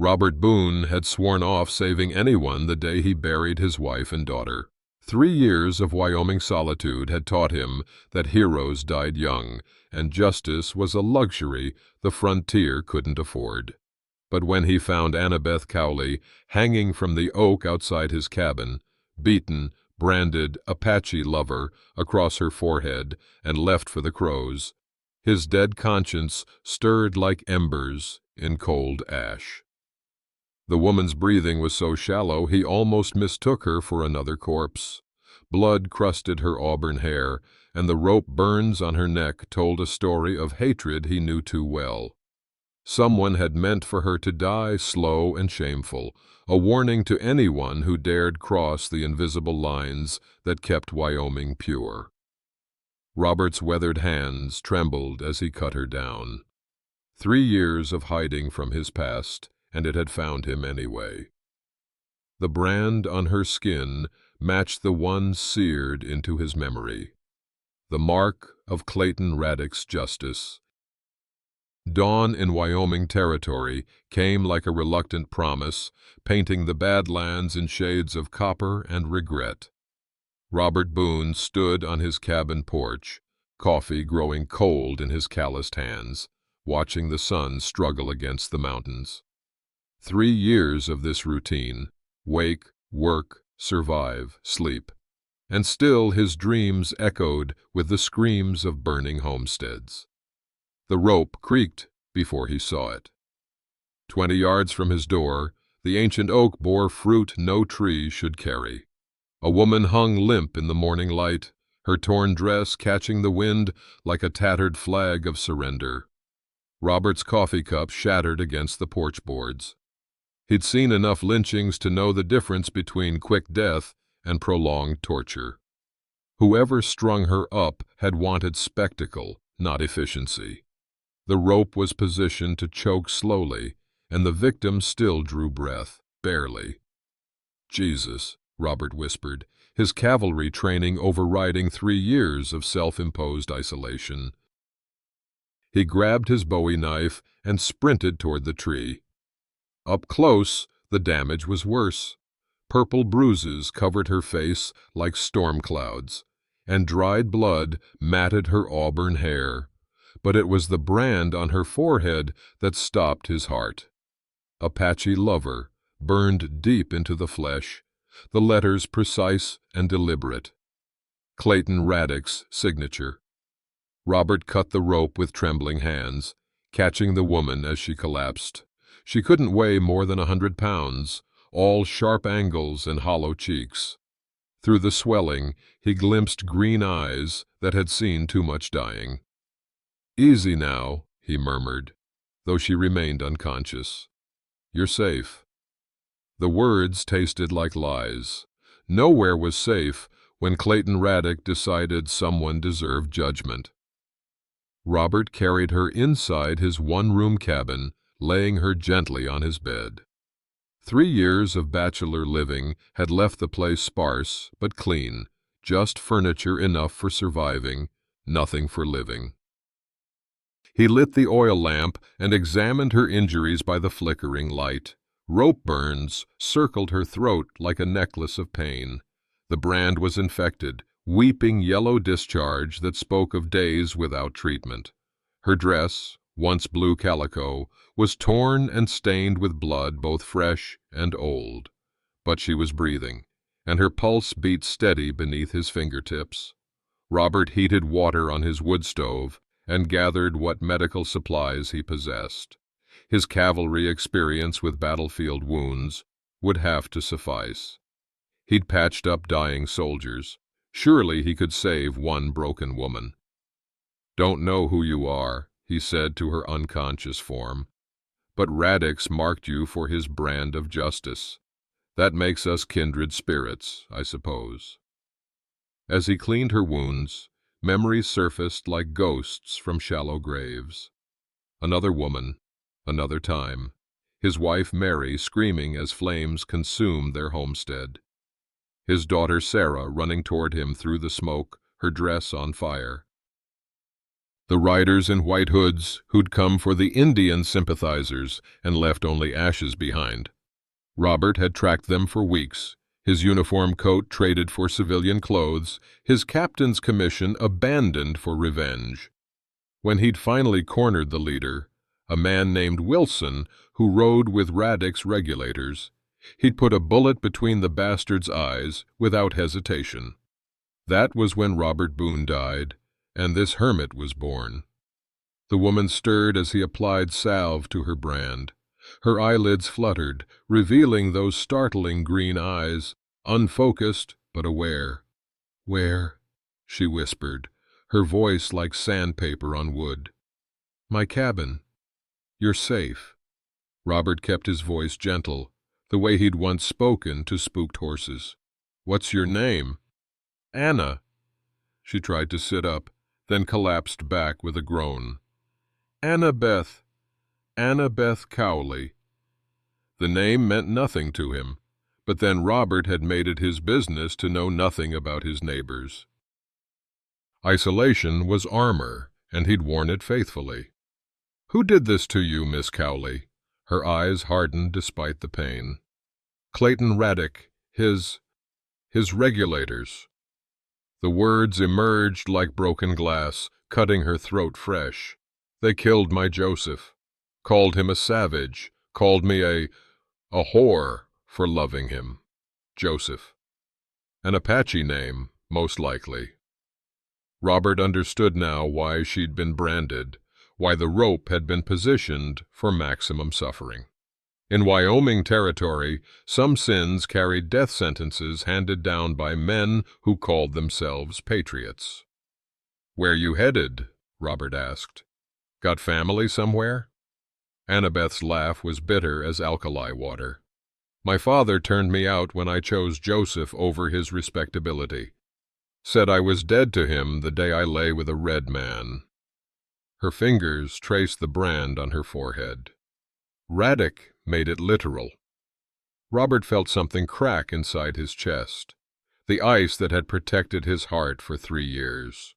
Robert Boone had sworn off saving anyone the day he buried his wife and daughter. 3 years of Wyoming solitude had taught him that heroes died young, and justice was a luxury the frontier couldn't afford. But when he found Annabeth Cowley hanging from the oak outside his cabin, beaten, branded Apache lover across her forehead and left for the crows, his dead conscience stirred like embers in cold ash. The woman's breathing was so shallow he almost mistook her for another corpse. Blood crusted her auburn hair, and the rope burns on her neck told a story of hatred he knew too well. Someone had meant for her to die slow and shameful, a warning to anyone who dared cross the invisible lines that kept Wyoming pure. Robert's weathered hands trembled as he cut her down. 3 years of hiding from his past, and it had found him anyway. The brand on her skin matched the one seared into his memory, the mark of Clayton Raddick's justice. Dawn in Wyoming territory came like a reluctant promise, painting the Badlands in shades of copper and regret. Robert Boone stood on his cabin porch, coffee growing cold in his calloused hands, watching the sun struggle against the mountains. 3 years of this routine: wake, work, survive, sleep. And still his dreams echoed with the screams of burning homesteads. The rope creaked before he saw it. 20 yards from his door, the ancient oak bore fruit no tree should carry. A woman hung limp in the morning light, her torn dress catching the wind like a tattered flag of surrender. Robert's coffee cup shattered against the porch boards. He'd seen enough lynchings to know the difference between quick death and prolonged torture. Whoever strung her up had wanted spectacle, not efficiency. The rope was positioned to choke slowly, and the victim still drew breath, barely. Jesus, Robert whispered, his cavalry training overriding 3 years of self-imposed isolation. He grabbed his Bowie knife and sprinted toward the tree. Up close, the damage was worse. Purple bruises covered her face like storm clouds, and dried blood matted her auburn hair. But it was the brand on her forehead that stopped his heart. Apache lover, burned deep into the flesh, the letters precise and deliberate. Clayton Raddick's signature. Robert cut the rope with trembling hands, catching the woman as she collapsed. She couldn't weigh more than 100 pounds, all sharp angles and hollow cheeks. Through the swelling, he glimpsed green eyes that had seen too much dying. "Easy now," he murmured, though she remained unconscious. "You're safe." The words tasted like lies. Nowhere was safe when Clayton Raddick decided someone deserved judgment. Robert carried her inside his one-room cabin, laying her gently on his bed. 3 years of bachelor living had left the place sparse but clean, just furniture enough for surviving, nothing for living. He lit the oil lamp and examined her injuries by the flickering light. Rope burns circled her throat like a necklace of pain. The brand was infected, weeping yellow discharge that spoke of days without treatment. Her dress, once blue calico, was torn and stained with blood both fresh and old. But she was breathing, and her pulse beat steady beneath his fingertips. Robert heated water on his wood stove and gathered what medical supplies he possessed. His cavalry experience with battlefield wounds would have to suffice. He'd patched up dying soldiers. Surely he could save one broken woman. "Don't know who you are," he said to her unconscious form, "but Raddick's marked you for his brand of justice. That makes us kindred spirits, I suppose." As he cleaned her wounds, memories surfaced like ghosts from shallow graves. Another woman, another time, his wife Mary screaming as flames consumed their homestead. His daughter Sarah running toward him through the smoke, her dress on fire. The riders in white hoods who'd come for the Indian sympathizers and left only ashes behind. Robert had tracked them for weeks, his uniform coat traded for civilian clothes, his captain's commission abandoned for revenge. When he'd finally cornered the leader, a man named Wilson, who rode with Raddick's regulators, he'd put a bullet between the bastard's eyes without hesitation. That was when Robert Boone died, and this hermit was born. The woman stirred as he applied salve to her brand. Her eyelids fluttered, revealing those startling green eyes, unfocused but aware. "Where?" she whispered, her voice like sandpaper on wood. "My cabin. You're safe." Robert kept his voice gentle, the way he'd once spoken to spooked horses. "What's your name?" "Anna." She tried to sit up, then collapsed back with a groan. Annabeth Cowley." The name meant nothing to him, but then Robert had made it his business to know nothing about his neighbors. Isolation was armor, and he'd worn it faithfully. "Who did this to you, Miss Cowley?" Her eyes hardened despite the pain. "Clayton Raddick, his regulators." The words emerged like broken glass, cutting her throat fresh. "They killed my Joseph, called him a savage, called me a whore for loving him. Joseph. An Apache name, most likely." Robert understood now why she'd been branded, why the rope had been positioned for maximum suffering. In Wyoming territory, some sins carried death sentences handed down by men who called themselves patriots. "Where you headed?" Robert asked. "Got family somewhere?" Annabeth's laugh was bitter as alkali water. "My father turned me out when I chose Joseph over his respectability. Said I was dead to him the day I lay with a red man." Her fingers traced the brand on her forehead. Raddick made it literal. Robert felt something crack inside his chest, the ice that had protected his heart for 3 years.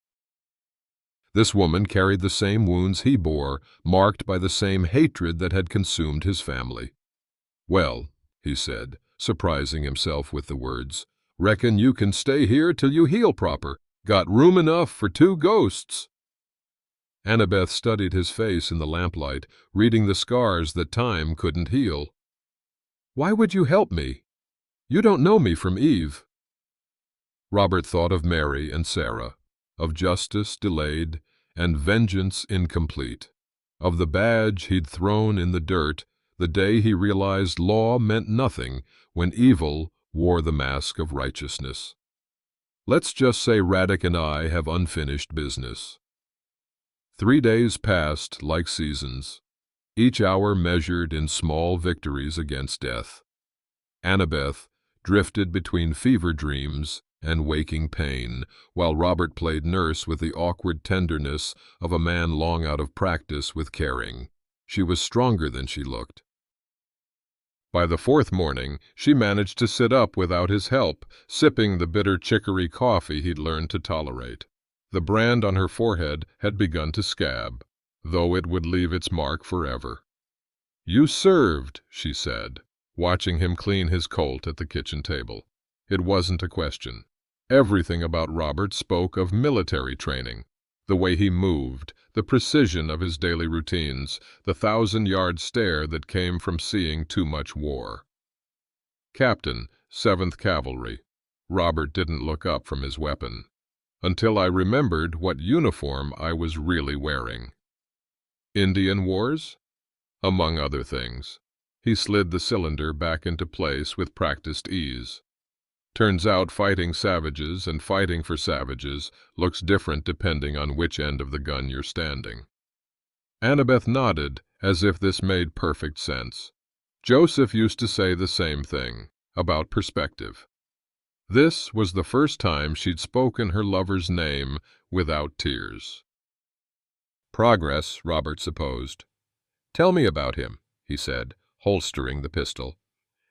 This woman carried the same wounds he bore, marked by the same hatred that had consumed his family. "Well," he said, surprising himself with the words, "reckon you can stay here till you heal proper. Got room enough for 2 ghosts." Annabeth studied his face in the lamplight, reading the scars that time couldn't heal. "Why would you help me? You don't know me from Eve." Robert thought of Mary and Sarah, of justice delayed and vengeance incomplete, of the badge he'd thrown in the dirt the day he realized law meant nothing when evil wore the mask of righteousness. "Let's just say Raddick and I have unfinished business." 3 days passed like seasons, each hour measured in small victories against death. Annabeth drifted between fever dreams and waking pain, while Robert played nurse with the awkward tenderness of a man long out of practice with caring. She was stronger than she looked. By the 4th morning, she managed to sit up without his help, sipping the bitter chicory coffee he'd learned to tolerate. The brand on her forehead had begun to scab, though it would leave its mark forever. "You served," she said, watching him clean his Colt at the kitchen table. It wasn't a question. Everything about Robert spoke of military training. The way he moved, the precision of his daily routines, the 1,000-yard stare that came from seeing too much war. "Captain, 7th Cavalry." Robert didn't look up from his weapon, until I remembered what uniform I was really wearing. "Indian Wars?" "Among other things." He slid the cylinder back into place with practiced ease. "Turns out fighting savages and fighting for savages looks different depending on which end of the gun you're standing." Annabeth nodded, as if this made perfect sense. Joseph used to say the same thing, about perspective. This was the first time she'd spoken her lover's name without tears. Progress, Robert supposed. "Tell me about him," he said, holstering the pistol.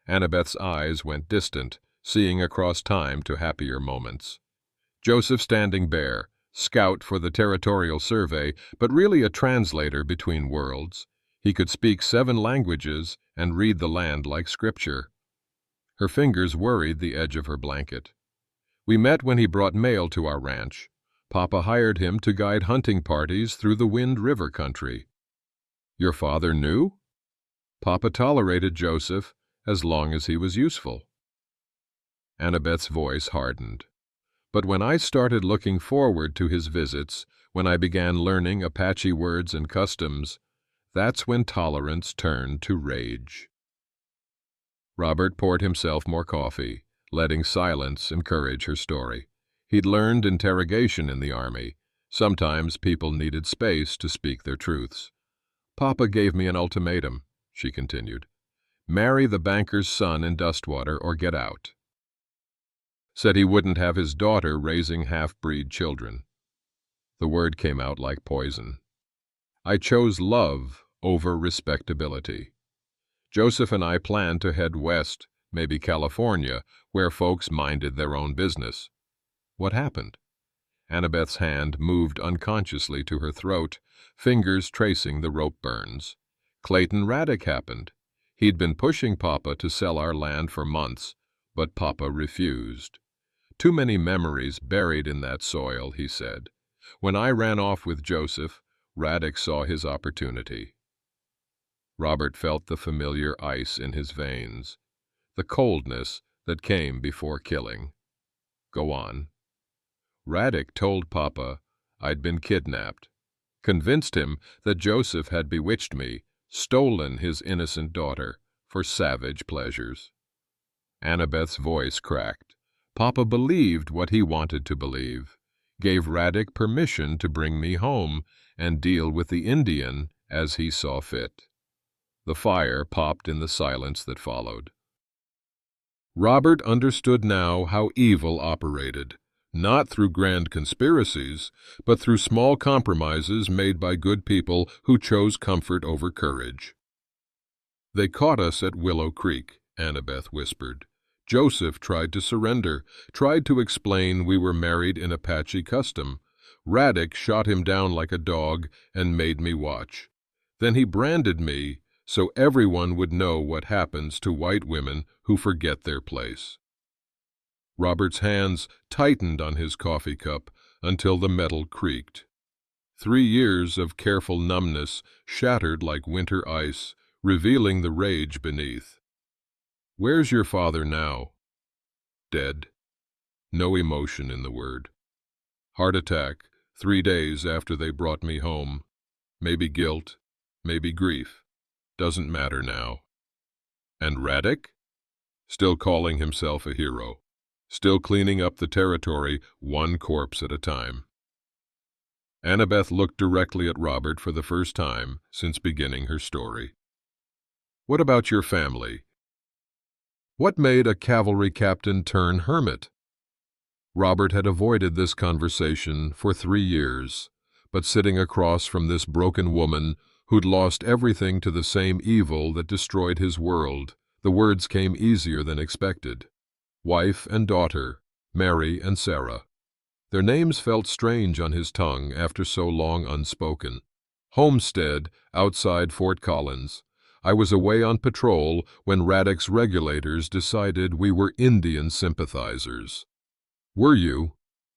Annabeth's eyes went distant, seeing across time to happier moments. Joseph standing bare, scout for the territorial survey, but really a translator between worlds. He could speak 7 languages and read the land like scripture. Her fingers worried the edge of her blanket. We met when he brought mail to our ranch. Papa hired him to guide hunting parties through the Wind River country. Your father knew? Papa tolerated Joseph as long as he was useful. Annabeth's voice hardened. But when I started looking forward to his visits, when I began learning Apache words and customs, that's when tolerance turned to rage. Robert poured himself more coffee, letting silence encourage her story. He'd learned interrogation in the army. Sometimes people needed space to speak their truths. Papa gave me an ultimatum, she continued. Marry the banker's son in Dustwater or get out. Said he wouldn't have his daughter raising half-breed children. The word came out like poison. I chose love over respectability. Joseph and I planned to head west, maybe California, where folks minded their own business. What happened? Annabeth's hand moved unconsciously to her throat, fingers tracing the rope burns. Clayton Raddick happened. He'd been pushing Papa to sell our land for months, but Papa refused. Too many memories buried in that soil, he said. When I ran off with Joseph, Raddick saw his opportunity. Robert felt the familiar ice in his veins, the coldness that came before killing. Go on. Raddick told Papa I'd been kidnapped, convinced him that Joseph had bewitched me, stolen his innocent daughter for savage pleasures. Annabeth's voice cracked. Papa believed what he wanted to believe, gave Raddick permission to bring me home and deal with the Indian as he saw fit. The fire popped in the silence that followed. Robert understood now how evil operated, not through grand conspiracies, but through small compromises made by good people who chose comfort over courage. They caught us at Willow Creek, Annabeth whispered. Joseph tried to surrender, tried to explain we were married in Apache custom. Raddick shot him down like a dog and made me watch. Then he branded me so everyone would know what happens to white women who forget their place. Robert's hands tightened on his coffee cup until the metal creaked. 3 years of careful numbness shattered like winter ice, revealing the rage beneath. Where's your father now? Dead. No emotion in the word. Heart attack 3 days after they brought me home. Maybe guilt, maybe grief. Doesn't matter now. And Raddick? Still calling himself a hero. Still cleaning up the territory, one corpse at a time. Annabeth looked directly at Robert for the first time since beginning her story. What about your family? What made a cavalry captain turn hermit? Robert had avoided this conversation for 3 years, but sitting across from this broken woman who'd lost everything to the same evil that destroyed his world, the words came easier than expected. Wife and daughter, Mary and Sarah. Their names felt strange on his tongue after so long unspoken. Homestead, outside Fort Collins. I was away on patrol when Raddick's regulators decided we were Indian sympathizers. Were you?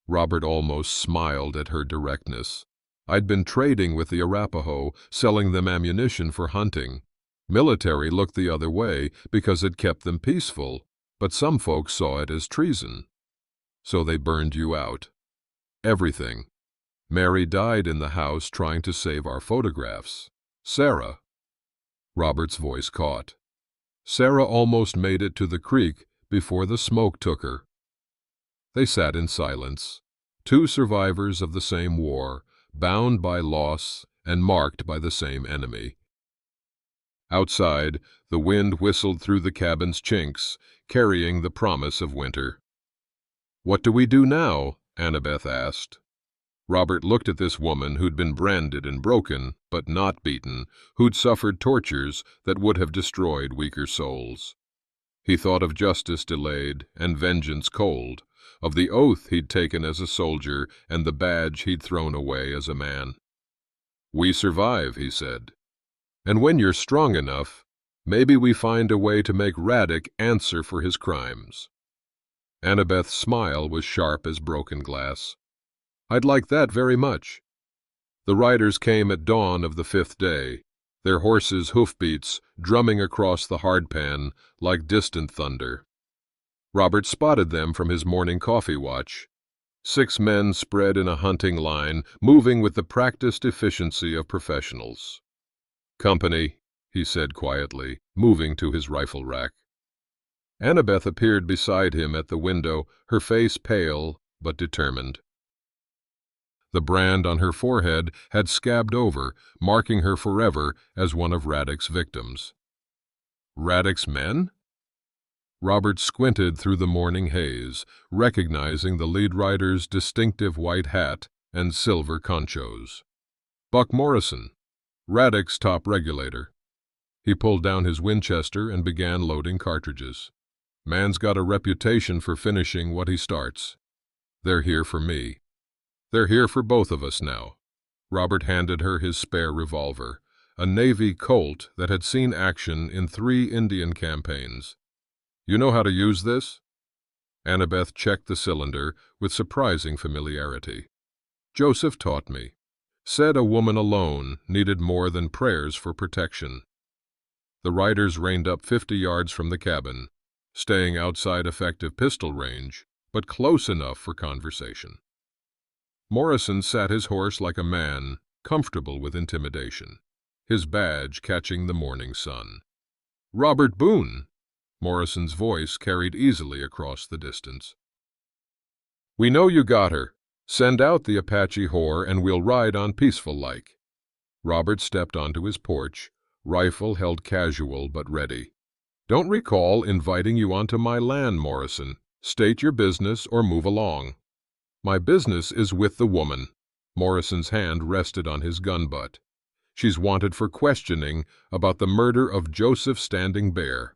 Robert almost smiled at her directness. I'd been trading with the Arapaho, selling them ammunition for hunting. Military looked the other way because it kept them peaceful, but some folks saw it as treason. So they burned you out. Everything. Mary died in the house trying to save our photographs. Sarah. Robert's voice caught. Sarah almost made it to the creek before the smoke took her. They sat in silence, 2 survivors of the same war, bound by loss and marked by the same enemy. Outside, the wind whistled through the cabin's chinks, carrying the promise of winter. What do we do now? Annabeth asked. Robert looked at this woman who'd been branded and broken, but not beaten, who'd suffered tortures that would have destroyed weaker souls. He thought of justice delayed and vengeance cold, of the oath he'd taken as a soldier and the badge he'd thrown away as a man. "We survive," he said. "And when you're strong enough, maybe we find a way to make Radek answer for his crimes." Annabeth's smile was sharp as broken glass. "I'd like that very much." The riders came at dawn of the 5th day, their horses' hoofbeats drumming across the hardpan like distant thunder. Robert spotted them from his morning coffee watch. 6 men spread in a hunting line, moving with the practiced efficiency of professionals. "Company," he said quietly, moving to his rifle rack. Annabeth appeared beside him at the window, her face pale but determined. The brand on her forehead had scabbed over, marking her forever as one of Radek's victims. Radek's men? Robert squinted through the morning haze, recognizing the lead rider's distinctive white hat and silver conchos. Buck Morrison, Radek's top regulator. He pulled down his Winchester and began loading cartridges. "Man's got a reputation for finishing what he starts. They're here for me. They're here for both of us now." Robert handed her his spare revolver, a Navy Colt that had seen action in 3 Indian campaigns. "You know how to use this?" Annabeth checked the cylinder with surprising familiarity. "Joseph taught me. Said a woman alone needed more than prayers for protection." The riders reined up 50 yards from the cabin, staying outside effective pistol range, but close enough for conversation. Morrison sat his horse like a man, comfortable with intimidation, his badge catching the morning sun. "Robert Boone!" Morrison's voice carried easily across the distance. "We know you got her. Send out the Apache whore and we'll ride on peaceful like." Robert stepped onto his porch, rifle held casual but ready. "Don't recall inviting you onto my land, Morrison. State your business or move along." "My business is with the woman." Morrison's hand rested on his gun butt. "She's wanted for questioning about the murder of Joseph Standing Bear.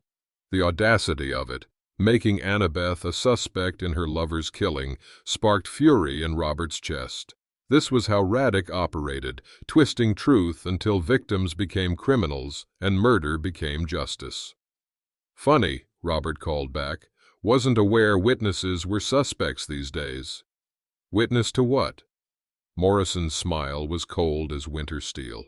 The audacity of it, making Annabeth a suspect in her lover's killing, sparked fury in Robert's chest. This was how Radek operated, twisting truth until victims became criminals and murder became justice. "Funny," Robert called back. "Wasn't aware witnesses were suspects these days." "Witness to what?" Morrison's smile was cold as winter steel.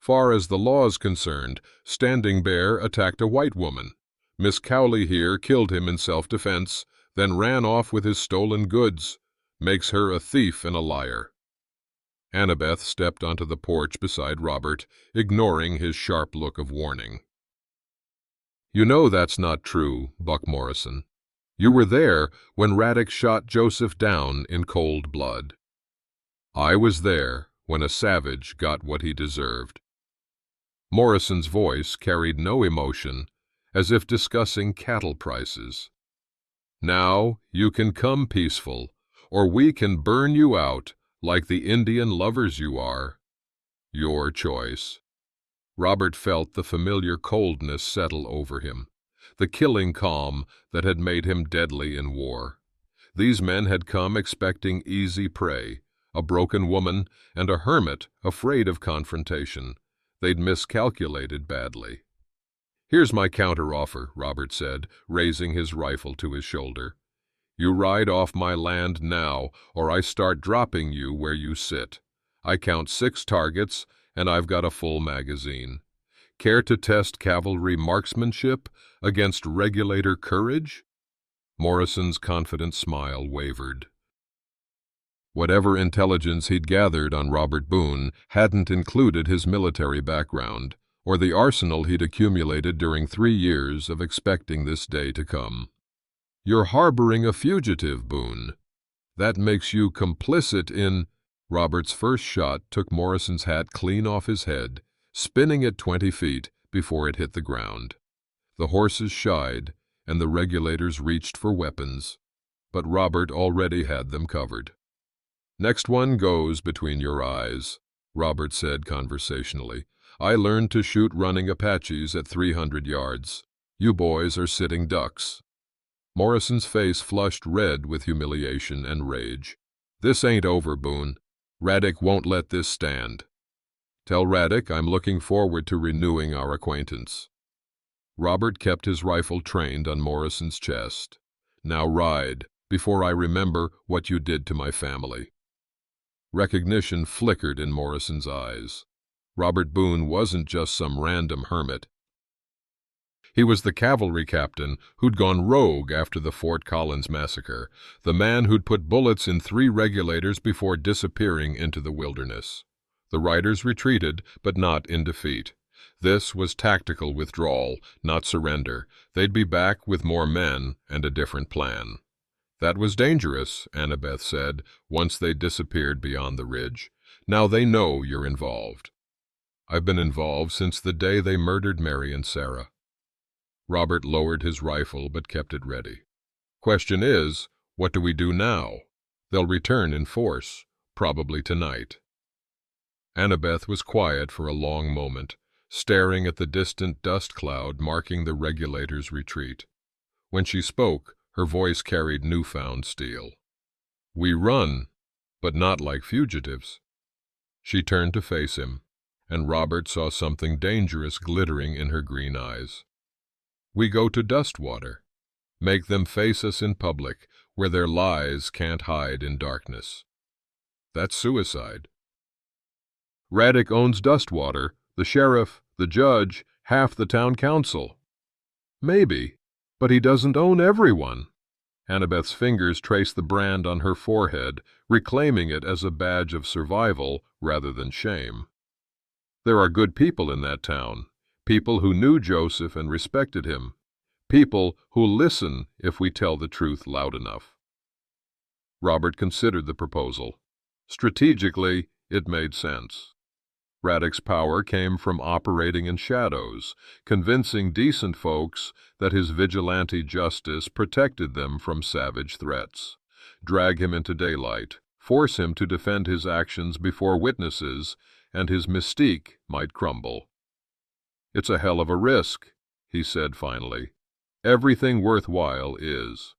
"Far as the law's concerned, Standing Bear attacked a white woman. Miss Cowley here killed him in self-defense, then ran off with his stolen goods. Makes her a thief and a liar." Annabeth stepped onto the porch beside Robert, ignoring his sharp look of warning. "You know that's not true, Buck Morrison. You were there when Radek shot Joseph down in cold blood. I was there when a savage got what he deserved." Morrison's voice carried no emotion, as if discussing cattle prices. "Now you can come peaceful, or we can burn you out like the Indian lovers you are. Your choice." Robert felt the familiar coldness settle over him, the killing calm that had made him deadly in war. These men had come expecting easy prey, a broken woman and a hermit afraid of confrontation. They'd miscalculated badly. "Here's my counteroffer," Robert said, raising his rifle to his shoulder. "You ride off my land now, or I start dropping you where you sit. I count 6 targets, and I've got a full magazine. Care to test cavalry marksmanship against regulator courage?" Morrison's confident smile wavered. Whatever intelligence he'd gathered on Robert Boone hadn't included his military background, or the arsenal he'd accumulated during 3 years of expecting this day to come. "You're harboring a fugitive, Boone. That makes you complicit in—" Robert's first shot took Morrison's hat clean off his head, spinning it 20 feet before it hit the ground. The horses shied, and the regulators reached for weapons, but Robert already had them covered. "Next one goes between your eyes," Robert said conversationally. "I learned to shoot running Apaches at 300 yards. You boys are sitting ducks." Morrison's face flushed red with humiliation and rage. "This ain't over, Boone. Raddick won't let this stand. Tell Raddick I'm looking forward to renewing our acquaintance." Robert kept his rifle trained on Morrison's chest. "Now ride, before I remember what you did to my family." Recognition flickered in Morrison's eyes. Robert Boone wasn't just some random hermit. He was the cavalry captain who'd gone rogue after the Fort Collins massacre, the man who'd put bullets in 3 regulators before disappearing into the wilderness. The riders retreated, but not in defeat. This was tactical withdrawal, not surrender. They'd be back with more men and a different plan. "That was dangerous," Annabeth said, once they disappeared beyond the ridge. "Now they know you're involved." "I've been involved since the day they murdered Mary and Sarah." Robert lowered his rifle but kept it ready. "Question is, what do we do now? They'll return in force, probably tonight." Annabeth was quiet for a long moment, staring at the distant dust cloud marking the regulators' retreat. When she spoke, her voice carried newfound steel. "We run, but not like fugitives." She turned to face him, and Robert saw something dangerous glittering in her green eyes. "We go to Dustwater. Make them face us in public, where their lies can't hide in darkness." "That's suicide." "Raddick owns Dustwater, the sheriff, the judge, half the town council." "Maybe, but he doesn't own everyone." Annabeth's fingers traced the brand on her forehead, reclaiming it as a badge of survival rather than shame. "There are good people in that town, people who knew Joseph and respected him, people who'll listen if we tell the truth loud enough." Robert considered the proposal. Strategically, it made sense. Raddick's power came from operating in shadows, convincing decent folks that his vigilante justice protected them from savage threats. Drag him into daylight, force him to defend his actions before witnesses, and his mystique might crumble. "It's a hell of a risk," he said finally. "Everything worthwhile is."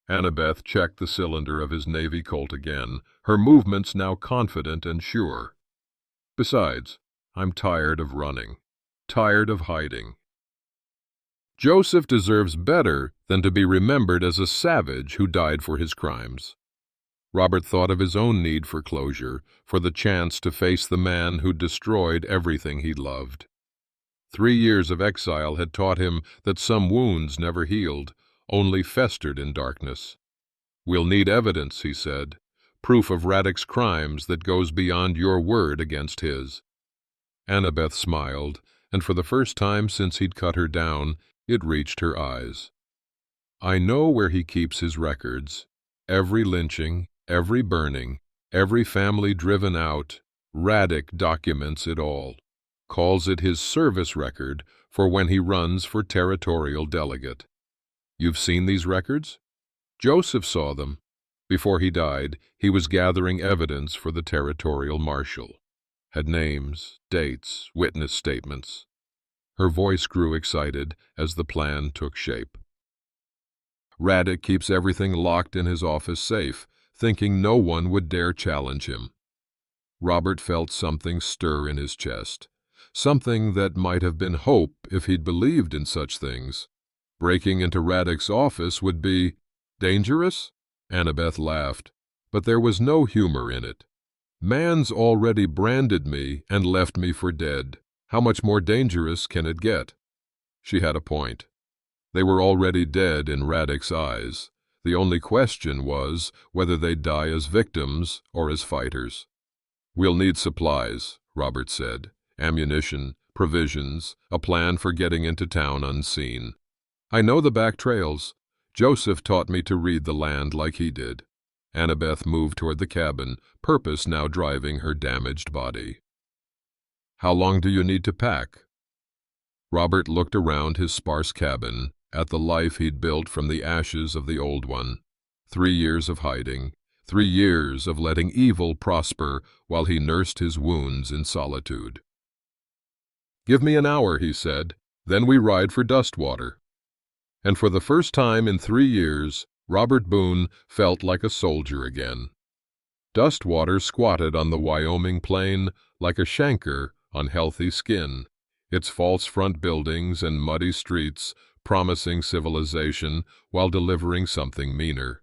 Annabeth checked the cylinder of his Navy Colt again, her movements now confident and sure. "Besides, I'm tired of running, tired of hiding. Joseph deserves better than to be remembered as a savage who died for his crimes." Robert thought of his own need for closure, for the chance to face the man who destroyed everything he loved. 3 years of exile had taught him that some wounds never healed, only festered in darkness. "We'll need evidence," he said, "proof of Raddick's crimes that goes beyond your word against his." Annabeth smiled, and for the first time since he'd cut her down, it reached her eyes. "I know where he keeps his records. Every lynching, every burning, every family driven out, Raddick documents it all. Calls it his service record for when he runs for territorial delegate. You've seen these records? Joseph saw them. Before he died, he was gathering evidence for the territorial marshal. Had names, dates, witness statements." Her voice grew excited as the plan took shape. "Raddick keeps everything locked in his office safe, thinking no one would dare challenge him." Robert felt something stir in his chest, something that might have been hope if he'd believed in such things. Breaking into Raddick's office would be dangerous? Annabeth laughed, but there was no humor in it. "Man's already branded me and left me for dead. How much more dangerous can it get?" She had a point. They were already dead in Raddick's eyes. The only question was whether they'd die as victims or as fighters. "We'll need supplies," Robert said. "Ammunition, provisions, a plan for getting into town unseen. I know the back trails. Joseph taught me to read the land like he did." Annabeth moved toward the cabin, purpose now driving her damaged body. "How long do you need to pack?" Robert looked around his sparse cabin, at the life he'd built from the ashes of the old one. 3 years of hiding, 3 years of letting evil prosper while he nursed his wounds in solitude. "Give me an hour," he said. "Then we ride for Dustwater." And for the first time in 3 years, Robert Boone felt like a soldier again. Dustwater squatted on the Wyoming plain like a chancre on healthy skin, its false front buildings and muddy streets promising civilization while delivering something meaner.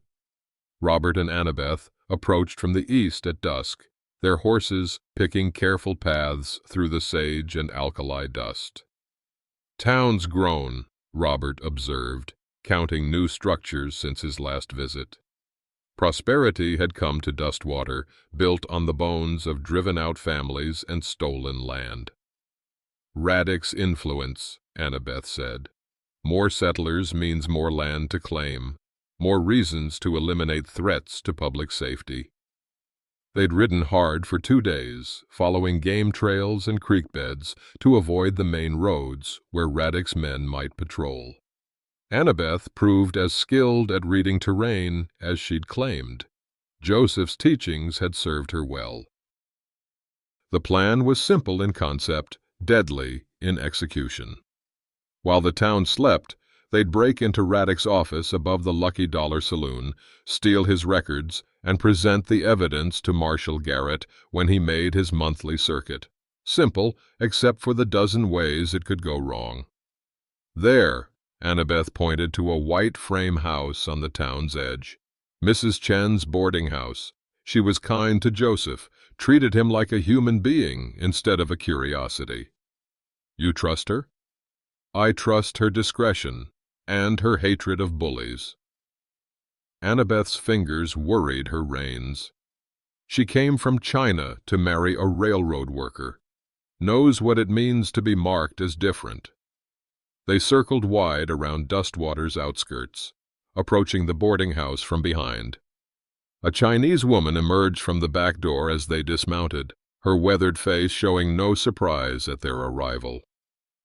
Robert and Annabeth approached from the east at dusk, their horses picking careful paths through the sage and alkali dust. "Town's grown," Robert observed, counting new structures since his last visit. Prosperity had come to Dustwater, built on the bones of driven-out families and stolen land. "Raddick's influence," Annabeth said. "More settlers means more land to claim, more reasons to eliminate threats to public safety." They'd ridden hard for 2 days, following game trails and creek beds to avoid the main roads where Raddick's men might patrol. Annabeth proved as skilled at reading terrain as she'd claimed. Joseph's teachings had served her well. The plan was simple in concept, deadly in execution. While the town slept, they'd break into Raddick's office above the Lucky Dollar Saloon, steal his records, and present the evidence to Marshal Garrett when he made his monthly circuit. Simple, except for the dozen ways it could go wrong. "There," Annabeth pointed to a white frame house on the town's edge. "Mrs. Chen's boarding house. She was kind to Joseph, treated him like a human being instead of a curiosity." "You trust her?" "I trust her discretion and her hatred of bullies." Annabeth's fingers worried her reins. She came from China to marry a railroad worker. Knows what it means to be marked as different. They circled wide around Dustwater's outskirts, approaching the boarding house from behind. A Chinese woman emerged from the back door as they dismounted, her weathered face showing no surprise at their arrival.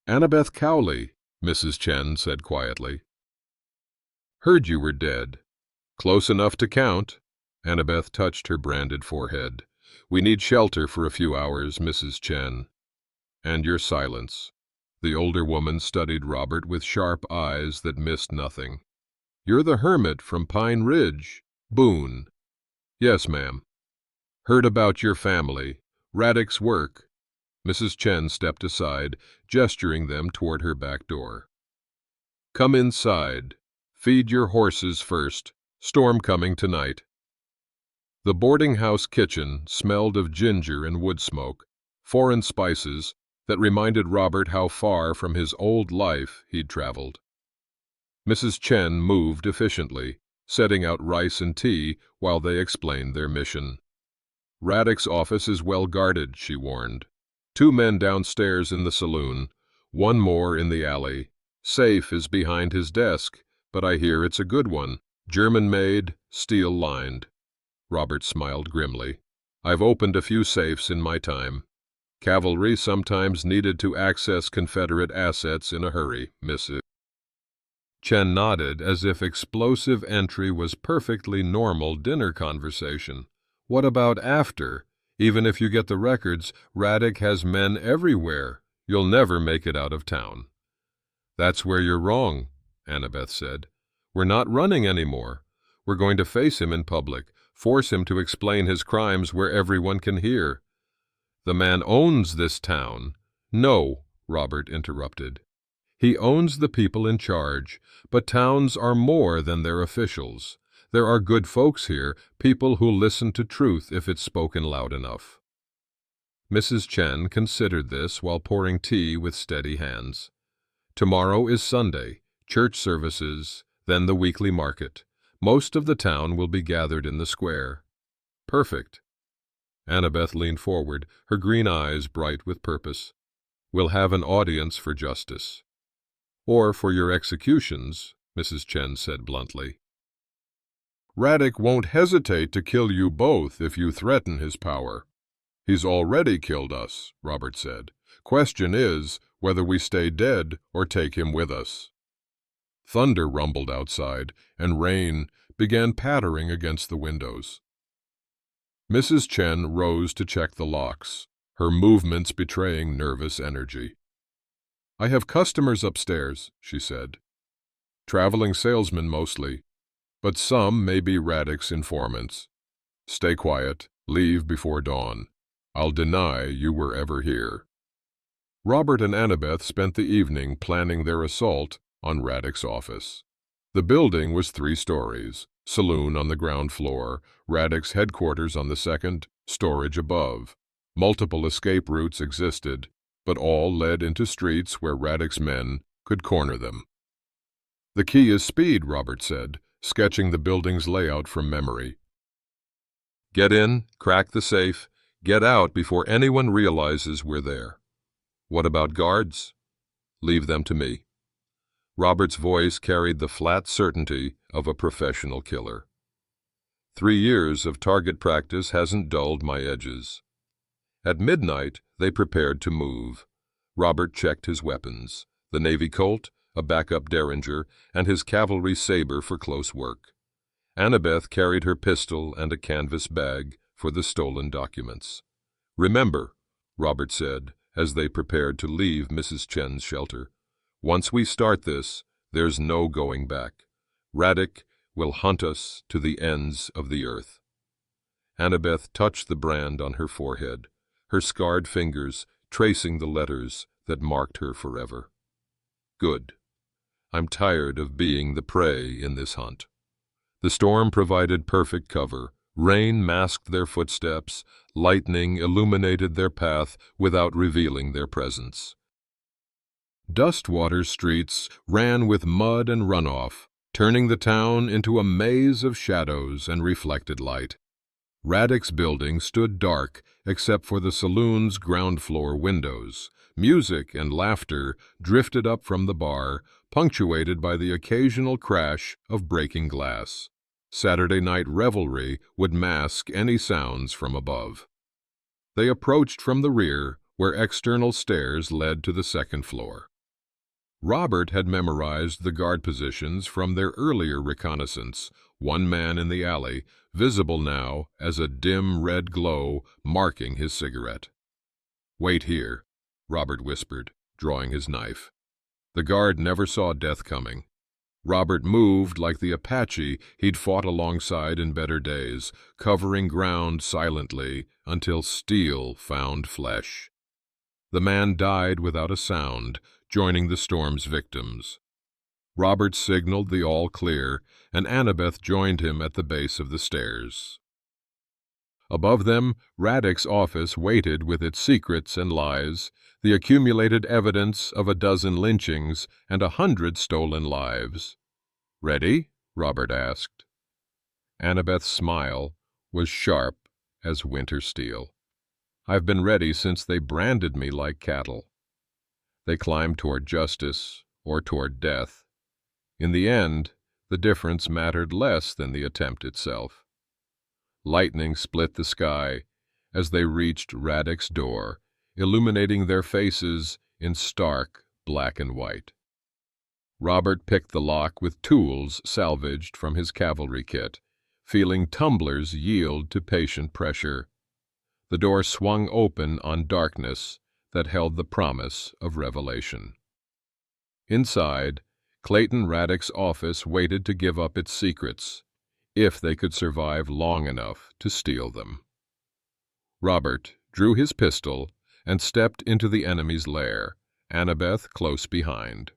"Annabeth Cowley," Mrs. Chen said quietly. "Heard you were dead." "Close enough to count." Annabeth touched her branded forehead. "We need shelter for a few hours, Mrs. Chen." "And your silence." The older woman studied Robert with sharp eyes that missed nothing. "You're the hermit from Pine Ridge, Boone." "Yes, ma'am." "Heard about your family, Raddick's work." Mrs. Chen stepped aside, gesturing them toward her back door. "Come inside. Feed your horses first. Storm coming tonight." The boarding-house kitchen smelled of ginger and wood smoke, foreign spices that reminded Robert how far from his old life he'd traveled. Mrs. Chen moved efficiently, setting out rice and tea while they explained their mission. "Raddick's office is well guarded," she warned. "2 men downstairs in the saloon, 1 more in the alley. Safe is behind his desk, but I hear it's a good one. German-made, steel-lined." Robert smiled grimly. "I've opened a few safes in my time. Cavalry sometimes needed to access Confederate assets in a hurry, Mrs." Chen nodded as if explosive entry was perfectly normal dinner conversation. "What about after? Even if you get the records, Raddick has men everywhere. You'll never make it out of town." "That's where you're wrong," Annabeth said. "We're not running anymore. We're going to face him in public, force him to explain his crimes where everyone can hear." "The man owns this town." "No," Robert interrupted. "He owns the people in charge, but towns are more than their officials. There are good folks here, people who listen to truth if it's spoken loud enough." Mrs. Chen considered this while pouring tea with steady hands. "Tomorrow is Sunday, church services, then the weekly market. Most of the town will be gathered in the square." "Perfect." Annabeth leaned forward, her green eyes bright with purpose. "We'll have an audience for justice." "Or for your executions," Mrs. Chen said bluntly. "Raddick won't hesitate to kill you both if you threaten his power." "He's already killed us," Robert said. "Question is whether we stay dead or take him with us." Thunder rumbled outside, and rain began pattering against the windows. Mrs. Chen rose to check the locks, her movements betraying nervous energy. "I have customers upstairs," she said. Traveling salesmen mostly, but some may be Radek's informants. Stay quiet, leave before dawn. I'll deny you were ever here." Robert and Annabeth spent the evening planning their assault on Radek's office. The building was 3 stories, saloon on the ground floor, Radek's headquarters on the second, storage above. Multiple escape routes existed, but all led into streets where Radek's men could corner them. "The key is speed," Robert said, sketching the building's layout from memory. "Get in, crack the safe, get out before anyone realizes we're there." "What about guards?" "Leave them to me." Robert's voice carried the flat certainty of a professional killer. 3 years of target practice hasn't dulled my edges. At midnight, they prepared to move. Robert checked his weapons, the Navy Colt, a backup Derringer, and his cavalry saber for close work. Annabeth carried her pistol and a canvas bag for the stolen documents. "Remember," Robert said, as they prepared to leave Mrs. Chen's shelter, "once we start this, there's no going back. Radek will hunt us to the ends of the earth." Annabeth touched the brand on her forehead, her scarred fingers tracing the letters that marked her forever. "Good. I'm tired of being the prey in this hunt." The storm provided perfect cover. Rain masked their footsteps. Lightning illuminated their path without revealing their presence. Dustwater streets ran with mud and runoff, turning the town into a maze of shadows and reflected light. Radek's building stood dark except for the saloon's ground-floor windows. Music and laughter drifted up from the bar, punctuated by the occasional crash of breaking glass. Saturday night revelry would mask any sounds from above. They approached from the rear, where external stairs led to the second floor. Robert had memorized the guard positions from their earlier reconnaissance, one man in the alley, visible now as a dim red glow marking his cigarette. "Wait here," Robert whispered, drawing his knife. The guard never saw death coming. Robert moved like the Apache he'd fought alongside in better days, covering ground silently until steel found flesh. The man died without a sound, joining the storm's victims. Robert signaled the all clear, and Annabeth joined him at the base of the stairs. Above them, Radek's office waited with its secrets and lies, the accumulated evidence of a dozen lynchings and 100 stolen lives. "Ready?" Robert asked. Annabeth's smile was sharp as winter steel. "I've been ready since they branded me like cattle." They climbed toward justice or toward death. In the end, the difference mattered less than the attempt itself. Lightning split the sky as they reached Radek's door, illuminating their faces in stark black and white. Robert picked the lock with tools salvaged from his cavalry kit, feeling tumblers yield to patient pressure. The door swung open on darkness that held the promise of revelation. Inside, Clayton Radek's office waited to give up its secrets, if they could survive long enough to steal them. Robert drew his pistol and stepped into the enemy's lair, Annabeth close behind.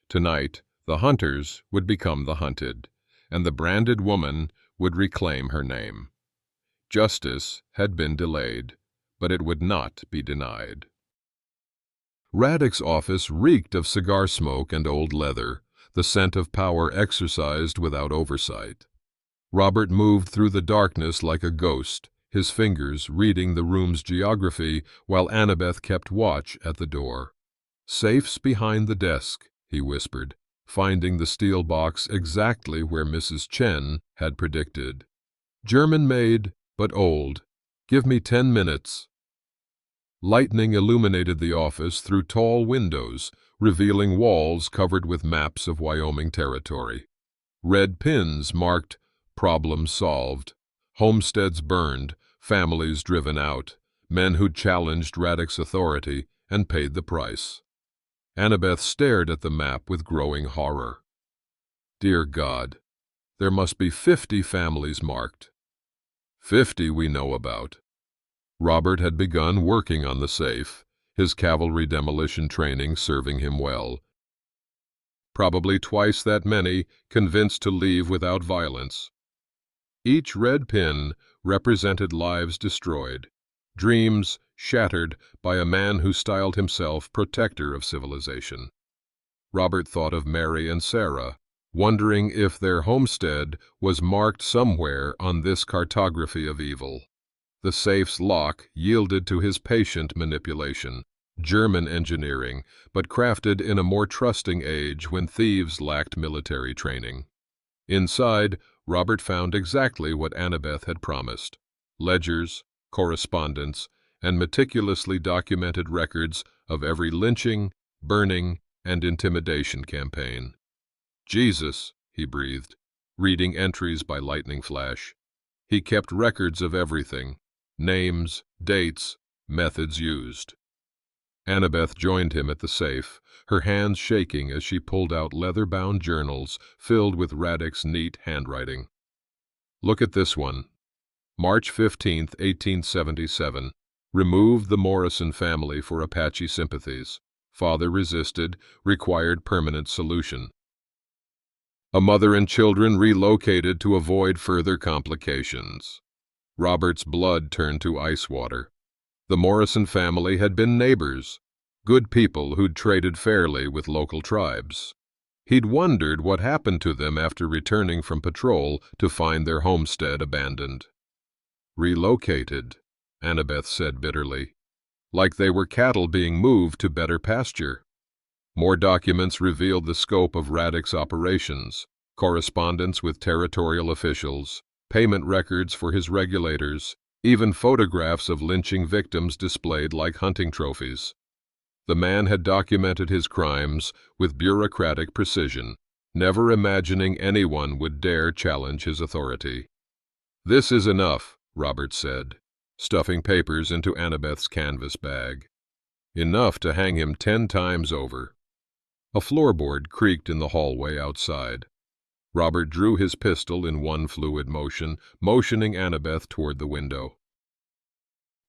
Tonight, the hunters would become the hunted, and the branded woman would reclaim her name. Justice had been delayed, but it would not be denied. Radek's office reeked of cigar smoke and old leather, the scent of power exercised without oversight. Robert moved through the darkness like a ghost, his fingers reading the room's geography while Annabeth kept watch at the door. "Safe's behind the desk," he whispered, finding the steel box exactly where Mrs. Chen had predicted. "German-made, but old. Give me 10 minutes." Lightning illuminated the office through tall windows, revealing walls covered with maps of Wyoming territory. Red pins marked "Problem solved," homesteads burned, families driven out, men who'd challenged Radek's authority and paid the price. Annabeth stared at the map with growing horror. Dear God, there must be 50 families marked. 50 we know about. Robert had begun working on the safe, his cavalry demolition training serving him well. Probably twice that many convinced to leave without violence. Each red pin represented lives destroyed, dreams shattered by a man who styled himself protector of civilization. Robert thought of Mary and Sarah, wondering if their homestead was marked somewhere on this cartography of evil. The safe's lock yielded to his patient manipulation, German engineering, but crafted in a more trusting age when thieves lacked military training. Inside, Robert found exactly what Annabeth had promised: ledgers, correspondence, and meticulously documented records of every lynching, burning, and intimidation campaign. Jesus, he breathed, reading entries by lightning flash. He kept records of everything: names, dates, methods used. Annabeth joined him at the safe, her hands shaking as she pulled out leather-bound journals filled with Radek's neat handwriting. Look at this one. March 15, 1877. Removed the Morrison family for Apache sympathies. Father resisted, required permanent solution. A mother and children relocated to avoid further complications. Robert's blood turned to ice water. The Morrison family had been neighbors, good people who'd traded fairly with local tribes. He'd wondered what happened to them after returning from patrol to find their homestead abandoned. Relocated, Annabeth said bitterly, like they were cattle being moved to better pasture. More documents revealed the scope of Radek's operations: correspondence with territorial officials, payment records for his regulators, even photographs of lynching victims displayed like hunting trophies. The man had documented his crimes with bureaucratic precision, never imagining anyone would dare challenge his authority. "This is enough," Robert said, stuffing papers into Annabeth's canvas bag. Enough to hang him 10 times over. A floorboard creaked in the hallway outside. Robert drew his pistol in one fluid motion, motioning Annabeth toward the window.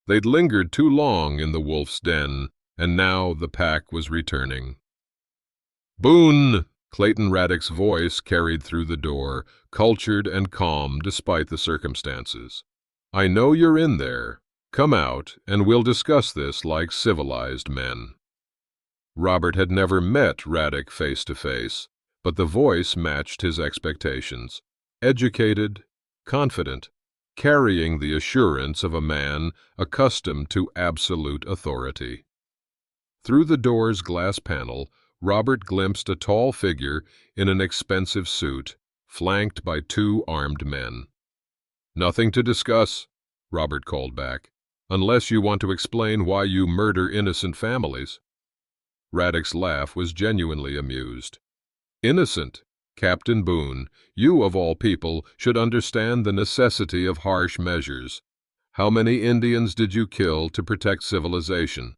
They'd lingered too long in the wolf's den, and now the pack was returning. "Boone!" Clayton Radek's voice carried through the door, cultured and calm despite the circumstances. "I know you're in there. Come out, and we'll discuss this like civilized men." Robert had never met Radek face to face, but the voice matched his expectations. Educated, confident, carrying the assurance of a man accustomed to absolute authority. Through the door's glass panel, Robert glimpsed a tall figure in an expensive suit, flanked by 2 armed men. "Nothing to discuss," Robert called back, "unless you want to explain why you murder innocent families." Radek's laugh was genuinely amused. "Innocent? Captain Boone, you of all people should understand the necessity of harsh measures. How many Indians did you kill to protect civilization?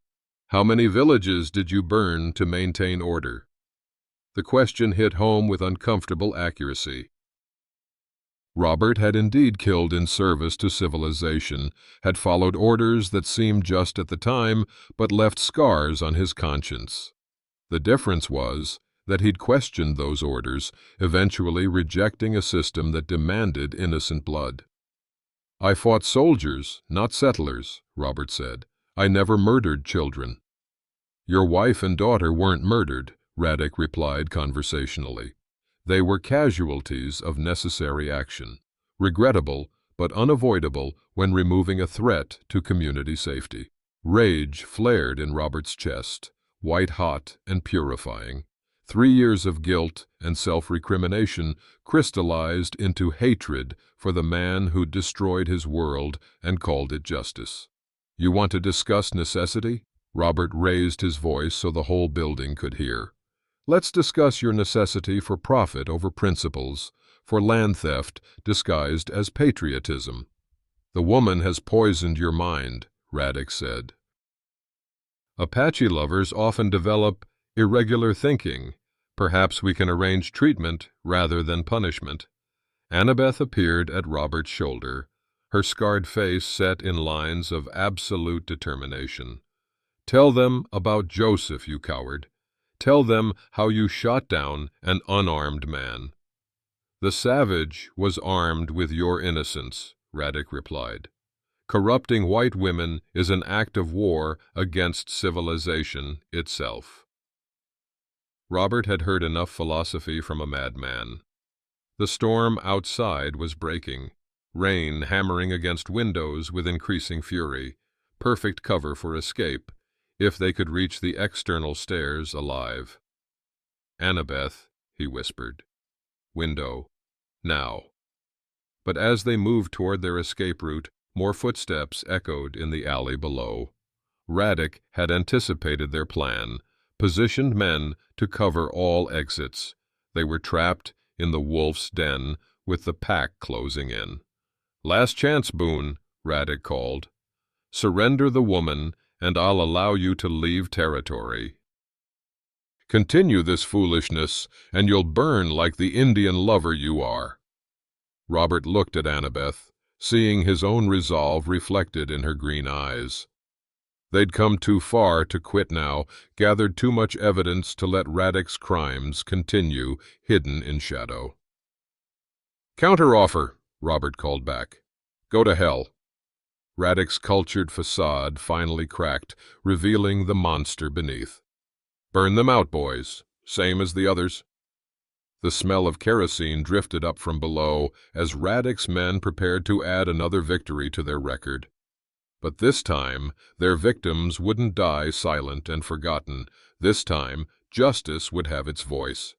How many villages did you burn to maintain order?" The question hit home with uncomfortable accuracy. Robert had indeed killed in service to civilization, had followed orders that seemed just at the time, but left scars on his conscience. The difference was that he'd questioned those orders, eventually rejecting a system that demanded innocent blood. "I fought soldiers, not settlers," Robert said. "I never murdered children." "Your wife and daughter weren't murdered," Radek replied conversationally. "They were casualties of necessary action, regrettable but unavoidable when removing a threat to community safety." Rage flared in Robert's chest, white-hot and purifying. 3 years of guilt and self-recrimination crystallized into hatred for the man who'd destroyed his world and called it justice. "You want to discuss necessity?" Robert raised his voice so the whole building could hear. "Let's discuss your necessity for profit over principles, for land theft disguised as patriotism." "The woman has poisoned your mind," Radek said. Apache lovers often develop irregular thinking, Perhaps we can arrange treatment rather than punishment." Annabeth appeared at Robert's shoulder, her scarred face set in lines of absolute determination. "Tell them about Joseph, you coward. Tell them how you shot down an unarmed man." "The savage was armed with your innocence," Radek replied. "Corrupting white women is an act of war against civilization itself." Robert had heard enough philosophy from a madman. The storm outside was breaking, rain hammering against windows with increasing fury, perfect cover for escape, if they could reach the external stairs alive. "Annabeth," he whispered. "Window. Now." But as they moved toward their escape route, more footsteps echoed in the alley below. Radek had anticipated their plan, positioned men to cover all exits. They were trapped in the wolf's den, with the pack closing in. "Last chance, Boone," Radek called. "Surrender the woman, and I'll allow you to leave territory. Continue this foolishness, and you'll burn like the Indian lover you are." Robert looked at Annabeth, seeing his own resolve reflected in her green eyes. They'd come too far to quit now, gathered too much evidence to let Radek's crimes continue hidden in shadow. "Counteroffer," Robert called back. "Go to hell." Radek's cultured facade finally cracked, revealing the monster beneath. "Burn them out, boys, same as the others." The smell of kerosene drifted up from below as Radek's men prepared to add another victory to their record. But this time, their victims wouldn't die silent and forgotten. This time, justice would have its voice.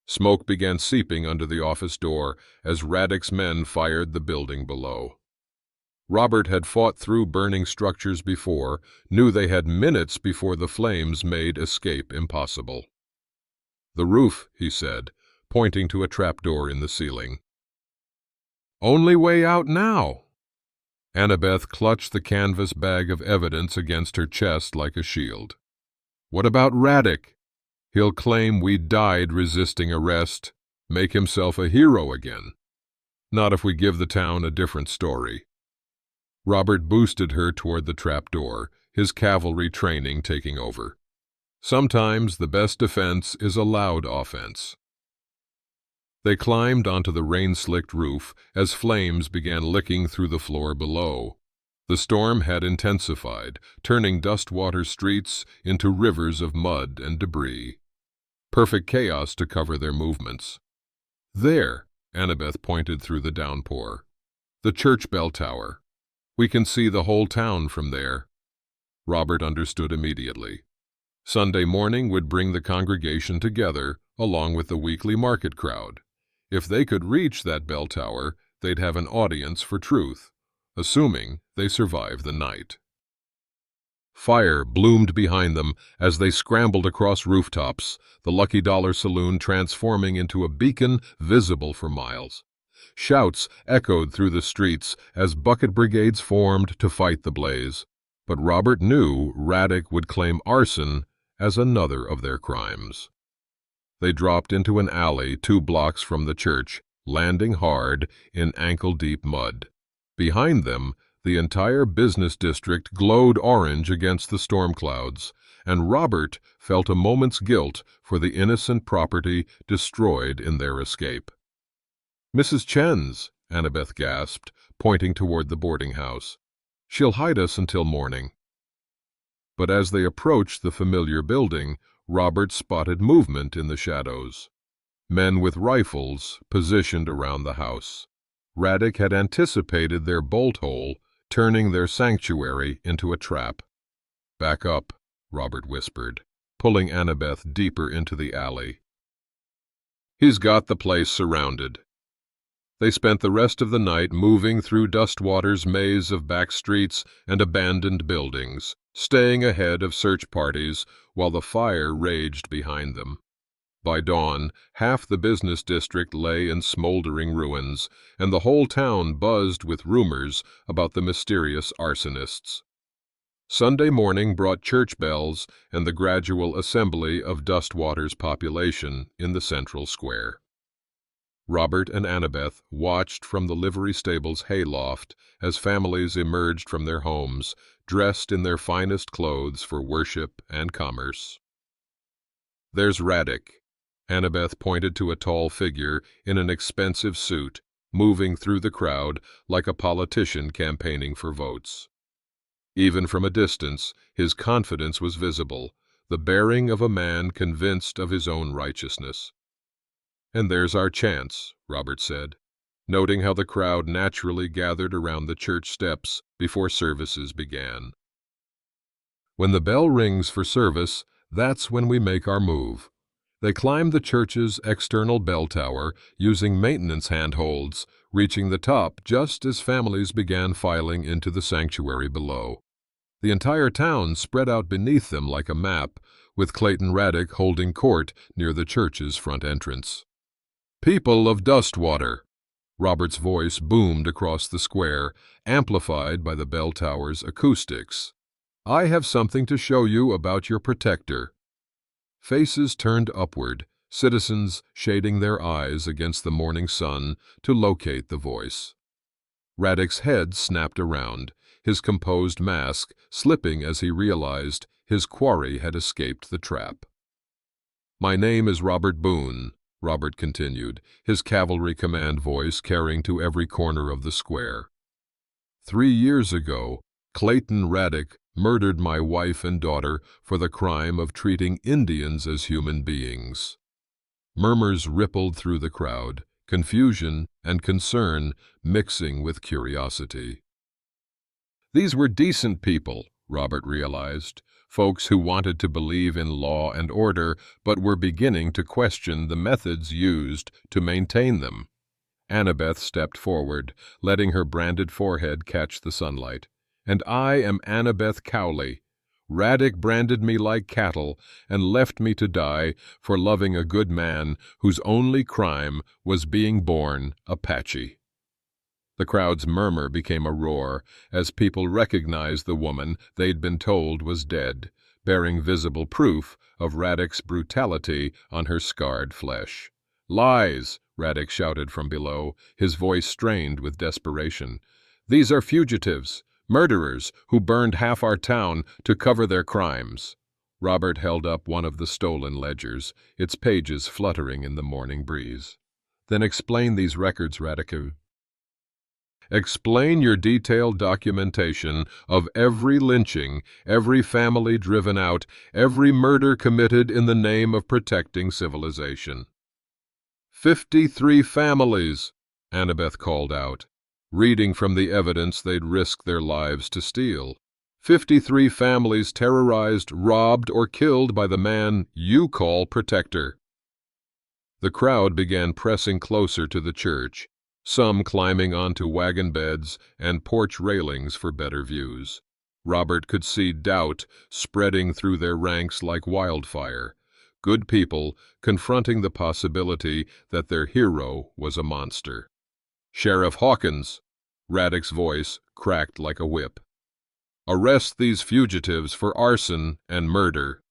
Smoke began seeping under the office door as Radek's men fired the building below. Robert had fought through burning structures before, knew they had minutes before the flames made escape impossible. "The roof," he said, pointing to a trapdoor in the ceiling. "Only way out now." Annabeth clutched the canvas bag of evidence against her chest like a shield. "What about Radek? He'll claim we died resisting arrest, make himself a hero again. Not if we give the town a different story." Robert boosted her toward the trapdoor, his cavalry training taking over. Sometimes the best defense is a loud offense. They climbed onto the rain-slicked roof as flames began licking through the floor below. The storm had intensified, turning dust-water streets into rivers of mud and debris. Perfect chaos to cover their movements. "There," Annabeth pointed through the downpour. "The church bell tower. We can see the whole town from there." Robert understood immediately. Sunday morning would bring the congregation together, along with the weekly market crowd. If they could reach that bell tower, they'd have an audience for truth, assuming they survived the night. Fire bloomed behind them as they scrambled across rooftops, the Lucky Dollar Saloon transforming into a beacon visible for miles. Shouts echoed through the streets as bucket brigades formed to fight the blaze. But Robert knew Radek would claim arson as another of their crimes. They dropped into an alley 2 blocks from the church, landing hard in ankle-deep mud. Behind them, the entire business district glowed orange against the storm clouds, and Robert felt a moment's guilt for the innocent property destroyed in their escape. "Mrs. Chen's," Annabeth gasped, pointing toward the boarding house. "She'll hide us until morning." But as they approached the familiar building, Robert spotted movement in the shadows. Men with rifles positioned around the house. Radek had anticipated their bolt hole, turning their sanctuary into a trap. "Back up," Robert whispered, pulling Annabeth deeper into the alley. "He's got the place surrounded." They spent the rest of the night moving through Dustwater's maze of back streets and abandoned buildings, staying ahead of search parties while the fire raged behind them. By dawn, half the business district lay in smoldering ruins, and the whole town buzzed with rumors about the mysterious arsonists. Sunday morning brought church bells and the gradual assembly of Dustwater's population in the central square. Robert and Annabeth watched from the livery stable's hayloft as families emerged from their homes, dressed in their finest clothes for worship and commerce. "There's Radek." Annabeth pointed to a tall figure in an expensive suit, moving through the crowd like a politician campaigning for votes. Even from a distance, his confidence was visible, the bearing of a man convinced of his own righteousness. "And there's our chance," Robert said, noting how the crowd naturally gathered around the church steps before services began. "When the bell rings for service, that's when we make our move." They climbed the church's external bell tower using maintenance handholds, reaching the top just as families began filing into the sanctuary below. The entire town spread out beneath them like a map, with Clayton Radek holding court near the church's front entrance. "People of Dustwater," Robert's voice boomed across the square, amplified by the bell tower's acoustics. "I have something to show you about your protector." Faces turned upward, citizens shading their eyes against the morning sun to locate the voice. Radek's head snapped around, his composed mask slipping as he realized his quarry had escaped the trap. "My name is Robert Boone," Robert continued, his cavalry command voice carrying to every corner of the square. 3 years ago, Clayton Radek murdered my wife and daughter for the crime of treating Indians as human beings." Murmurs rippled through the crowd, confusion and concern mixing with curiosity. These were decent people, Robert realized, folks who wanted to believe in law and order but were beginning to question the methods used to maintain them. Annabeth stepped forward, letting her branded forehead catch the sunlight. "And I am Annabeth Cowley. Radek branded me like cattle and left me to die for loving a good man whose only crime was being born Apache." The crowd's murmur became a roar as people recognized the woman they'd been told was dead, bearing visible proof of Radek's brutality on her scarred flesh. "Lies!" Radek shouted from below, his voice strained with desperation. "These are fugitives, murderers who burned half our town to cover their crimes." Robert held up one of the stolen ledgers, its pages fluttering in the morning breeze. "Then explain these records, Radek. Explain your detailed documentation of every lynching, every family driven out, every murder committed in the name of protecting civilization." 53 families, Annabeth called out, reading from the evidence they'd risked their lives to steal. 53 families terrorized, robbed, or killed by the man you call protector. The crowd began pressing closer to the church, some climbing onto wagon beds and porch railings for better views. Robert could see doubt spreading through their ranks like wildfire. Good people confronting the possibility that their hero was a monster. "Sheriff Hawkins," Radek's voice cracked like a whip. "Arrest these fugitives for arson and murder."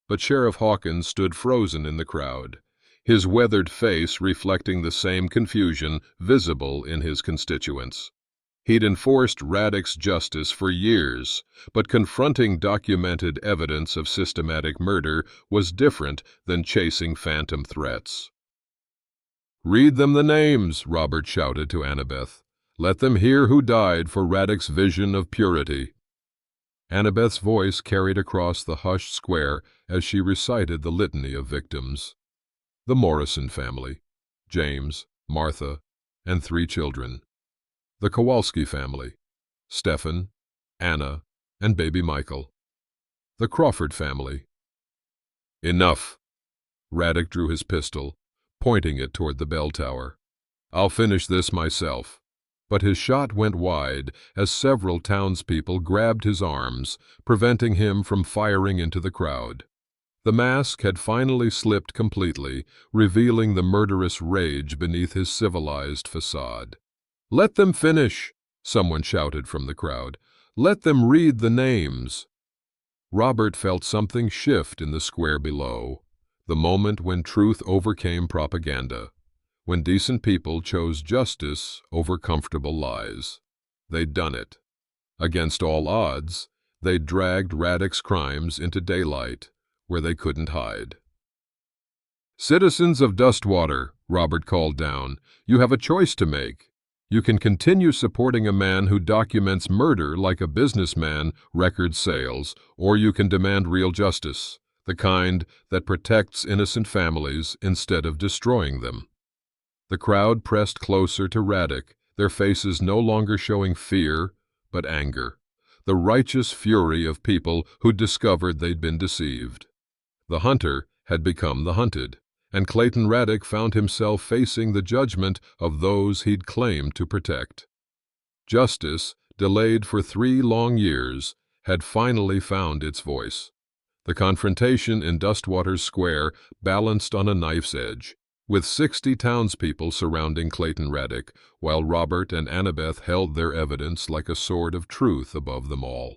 But Sheriff Hawkins stood frozen in the crowd, his weathered face reflecting the same confusion visible in his constituents. He'd enforced Radek's justice for years, but confronting documented evidence of systematic murder was different than chasing phantom threats. "Read them the names," Robert shouted to Annabeth. "Let them hear who died for Radek's vision of purity." Annabeth's voice carried across the hushed square as she recited the litany of victims. The Morrison family, James, Martha, and 3 children. The Kowalski family, Stephen, Anna, and baby Michael. The Crawford family. "Enough!" Radek drew his pistol, pointing it toward the bell tower. "I'll finish this myself." But his shot went wide as several townspeople grabbed his arms, preventing him from firing into the crowd. The mask had finally slipped completely, revealing the murderous rage beneath his civilized facade. "Let them finish," someone shouted from the crowd. Let them read the names." Robert felt something shift in the square below, the moment when truth overcame propaganda, when decent people chose justice over comfortable lies. They'd done it. Against all odds, they'd dragged Radek's crimes into daylight, where they couldn't hide. "Citizens of Dustwater," Robert called down, "you have a choice to make. You can continue supporting a man who documents murder like a businessman records sales, or you can demand real justice, the kind that protects innocent families instead of destroying them." The crowd pressed closer to Radek, their faces no longer showing fear, but anger, the righteous fury of people who'd discovered they'd been deceived. The hunter had become the hunted, and Clayton Radek found himself facing the judgment of those he'd claimed to protect. Justice, delayed for 3 long years, had finally found its voice. The confrontation in Dustwater's Square balanced on a knife's edge, with 60 townspeople surrounding Clayton Radek, while Robert and Annabeth held their evidence like a sword of truth above them all.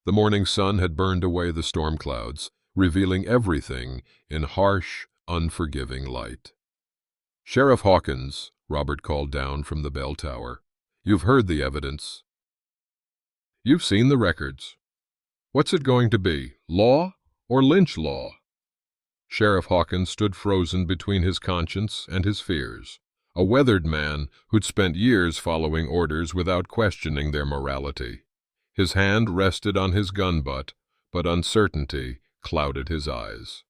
The morning sun had burned away the storm clouds, revealing everything in harsh, unforgiving light. "Sheriff Hawkins," Robert called down from the bell tower, "you've heard the evidence. You've seen the records. What's it going to be, law or lynch law?" Sheriff Hawkins stood frozen between his conscience and his fears, a weathered man who'd spent years following orders without questioning their morality. His hand rested on his gun butt, but uncertainty clouded his eyes.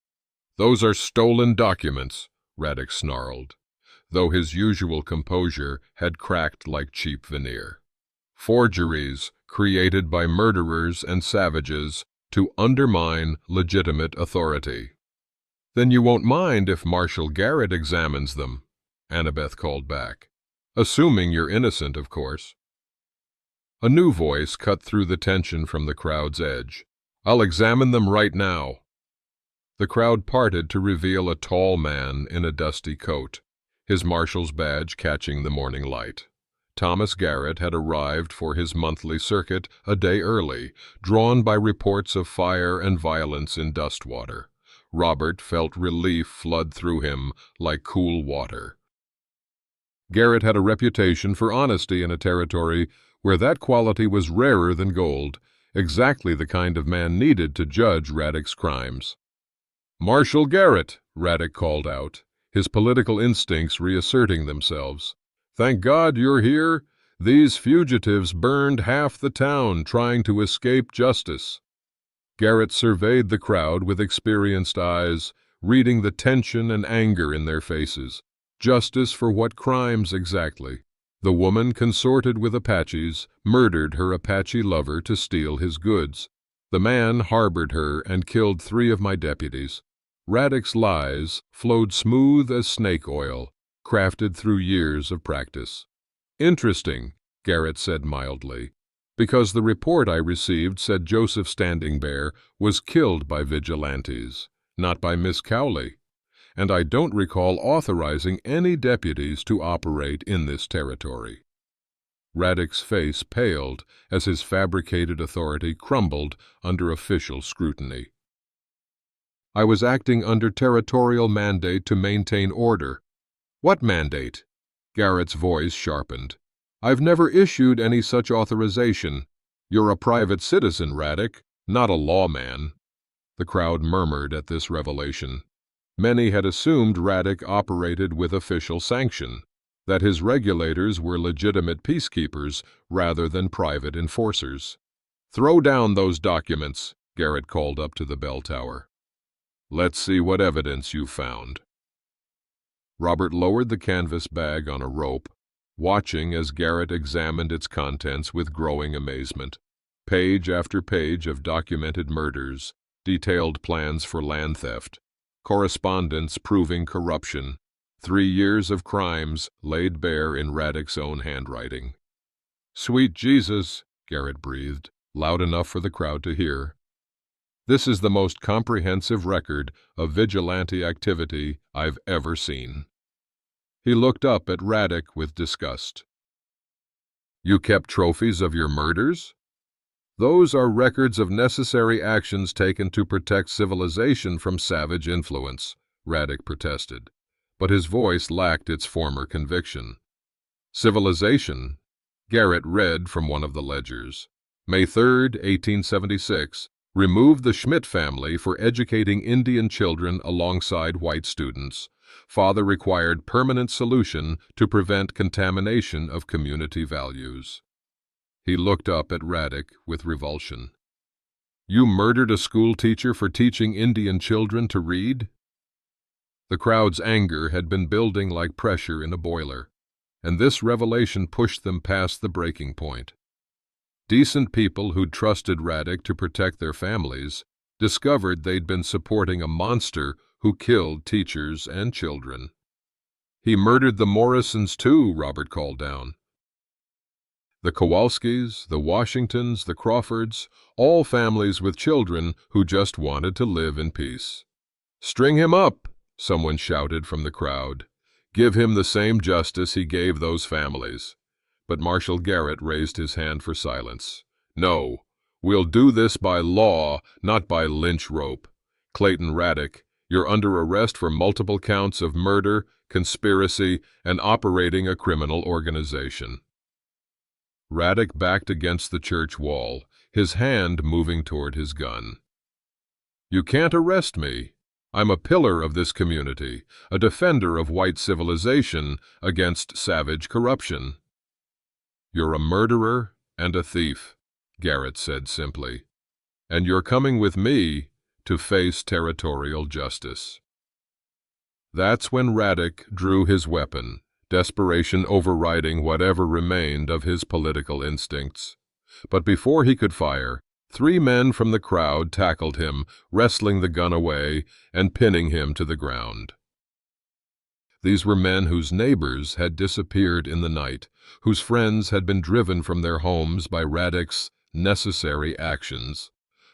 "Those are stolen documents," Radek snarled, though his usual composure had cracked like cheap veneer. "Forgeries created by murderers and savages to undermine legitimate authority." "Then you won't mind if Marshal Garrett examines them," Annabeth called back. "Assuming you're innocent, of course." A new voice cut through the tension from the crowd's edge. "I'll examine them right now." The crowd parted to reveal a tall man in a dusty coat, his marshal's badge catching the morning light. Thomas Garrett had arrived for his monthly circuit a day early, drawn by reports of fire and violence in Dustwater. Robert felt relief flood through him like cool water. Garrett had a reputation for honesty in a territory where that quality was rarer than gold, exactly the kind of man needed to judge Radek's crimes. "Marshal Garrett," Radek called out, his political instincts reasserting themselves. "Thank God you're here. These fugitives burned half the town trying to escape justice." Garrett surveyed the crowd with experienced eyes, reading the tension and anger in their faces. Justice for what crimes exactly? The woman consorted with Apaches, murdered her Apache lover to steal his goods. The man harbored her and killed 3 of my deputies. Radek's lies flowed smooth as snake oil, crafted through years of practice. "Interesting," Garrett said mildly, "because the report I received said Joseph Standing Bear was killed by vigilantes, not by Miss Cowley, and I don't recall authorizing any deputies to operate in this territory." Radek's face paled as his fabricated authority crumbled under official scrutiny. "I was acting under territorial mandate to maintain order." "What mandate?" Garrett's voice sharpened. "I've never issued any such authorization. You're a private citizen, Radek, not a lawman." The crowd murmured at this revelation. Many had assumed Radek operated with official sanction, that his regulators were legitimate peacekeepers rather than private enforcers. "Throw down those documents," Garrett called up to the bell tower. "Let's see what evidence you've found." Robert lowered the canvas bag on a rope, watching as Garrett examined its contents with growing amazement. Page after page of documented murders, detailed plans for land theft, correspondence proving corruption, 3 years of crimes laid bare in Radek's own handwriting. "Sweet Jesus," Garrett breathed, loud enough for the crowd to hear. "This is the most comprehensive record of vigilante activity I've ever seen." He looked up at Radek with disgust. "You kept trophies of your murders?" Those are records of necessary actions taken to protect civilization from savage influence, Radek protested, but his voice lacked its former conviction. Civilization, Garrett read from one of the ledgers. May 3, 1876, removed the Schmidt family for educating Indian children alongside white students. Father required permanent solution to prevent contamination of community values. He looked up at Radek with revulsion. You murdered a school teacher for teaching Indian children to read? The crowd's anger had been building like pressure in a boiler, and this revelation pushed them past the breaking point. Decent people who'd trusted Radek to protect their families discovered they'd been supporting a monster who killed teachers and children. He murdered the Morrisons too, Robert called down. The Kowalskis, the Washingtons, the Crawfords, all families with children who just wanted to live in peace. String him up, someone shouted from the crowd. Give him the same justice he gave those families. But Marshal Garrett raised his hand for silence. No, we'll do this by law, not by lynch rope. Clayton Radek, you're under arrest for multiple counts of murder, conspiracy, and operating a criminal organization. Radek backed against the church wall, his hand moving toward his gun. You can't arrest me. I'm a pillar of this community, a defender of white civilization against savage corruption. You're a murderer and a thief, Garrett said simply, and you're coming with me to face territorial justice. That's when Radek drew his weapon, desperation overriding whatever remained of his political instincts. But before he could fire, 3 men from the crowd tackled him, wresting the gun away and pinning him to the ground. These were men whose neighbors had disappeared in the night, whose friends had been driven from their homes by Radek's necessary actions.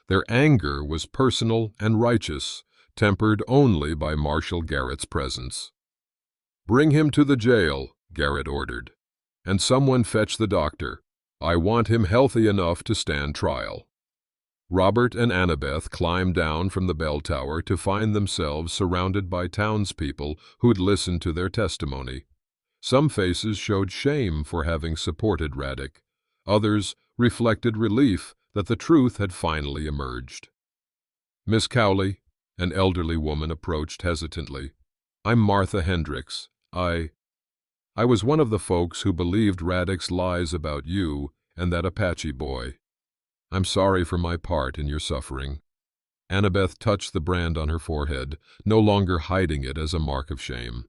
Their anger was personal and righteous, tempered only by Marshal Garrett's presence. Bring him to the jail, Garrett ordered, and someone fetch the doctor. I want him healthy enough to stand trial. Robert and Annabeth climbed down from the bell tower to find themselves surrounded by townspeople who'd listened to their testimony. Some faces showed shame for having supported Radek. Others reflected relief that the truth had finally emerged. Miss Cowley, an elderly woman, approached hesitantly. I'm Martha Hendricks. I was one of the folks who believed Radek's lies about you and that Apache boy. I'm sorry for my part in your suffering. Annabeth touched the brand on her forehead, no longer hiding it as a mark of shame.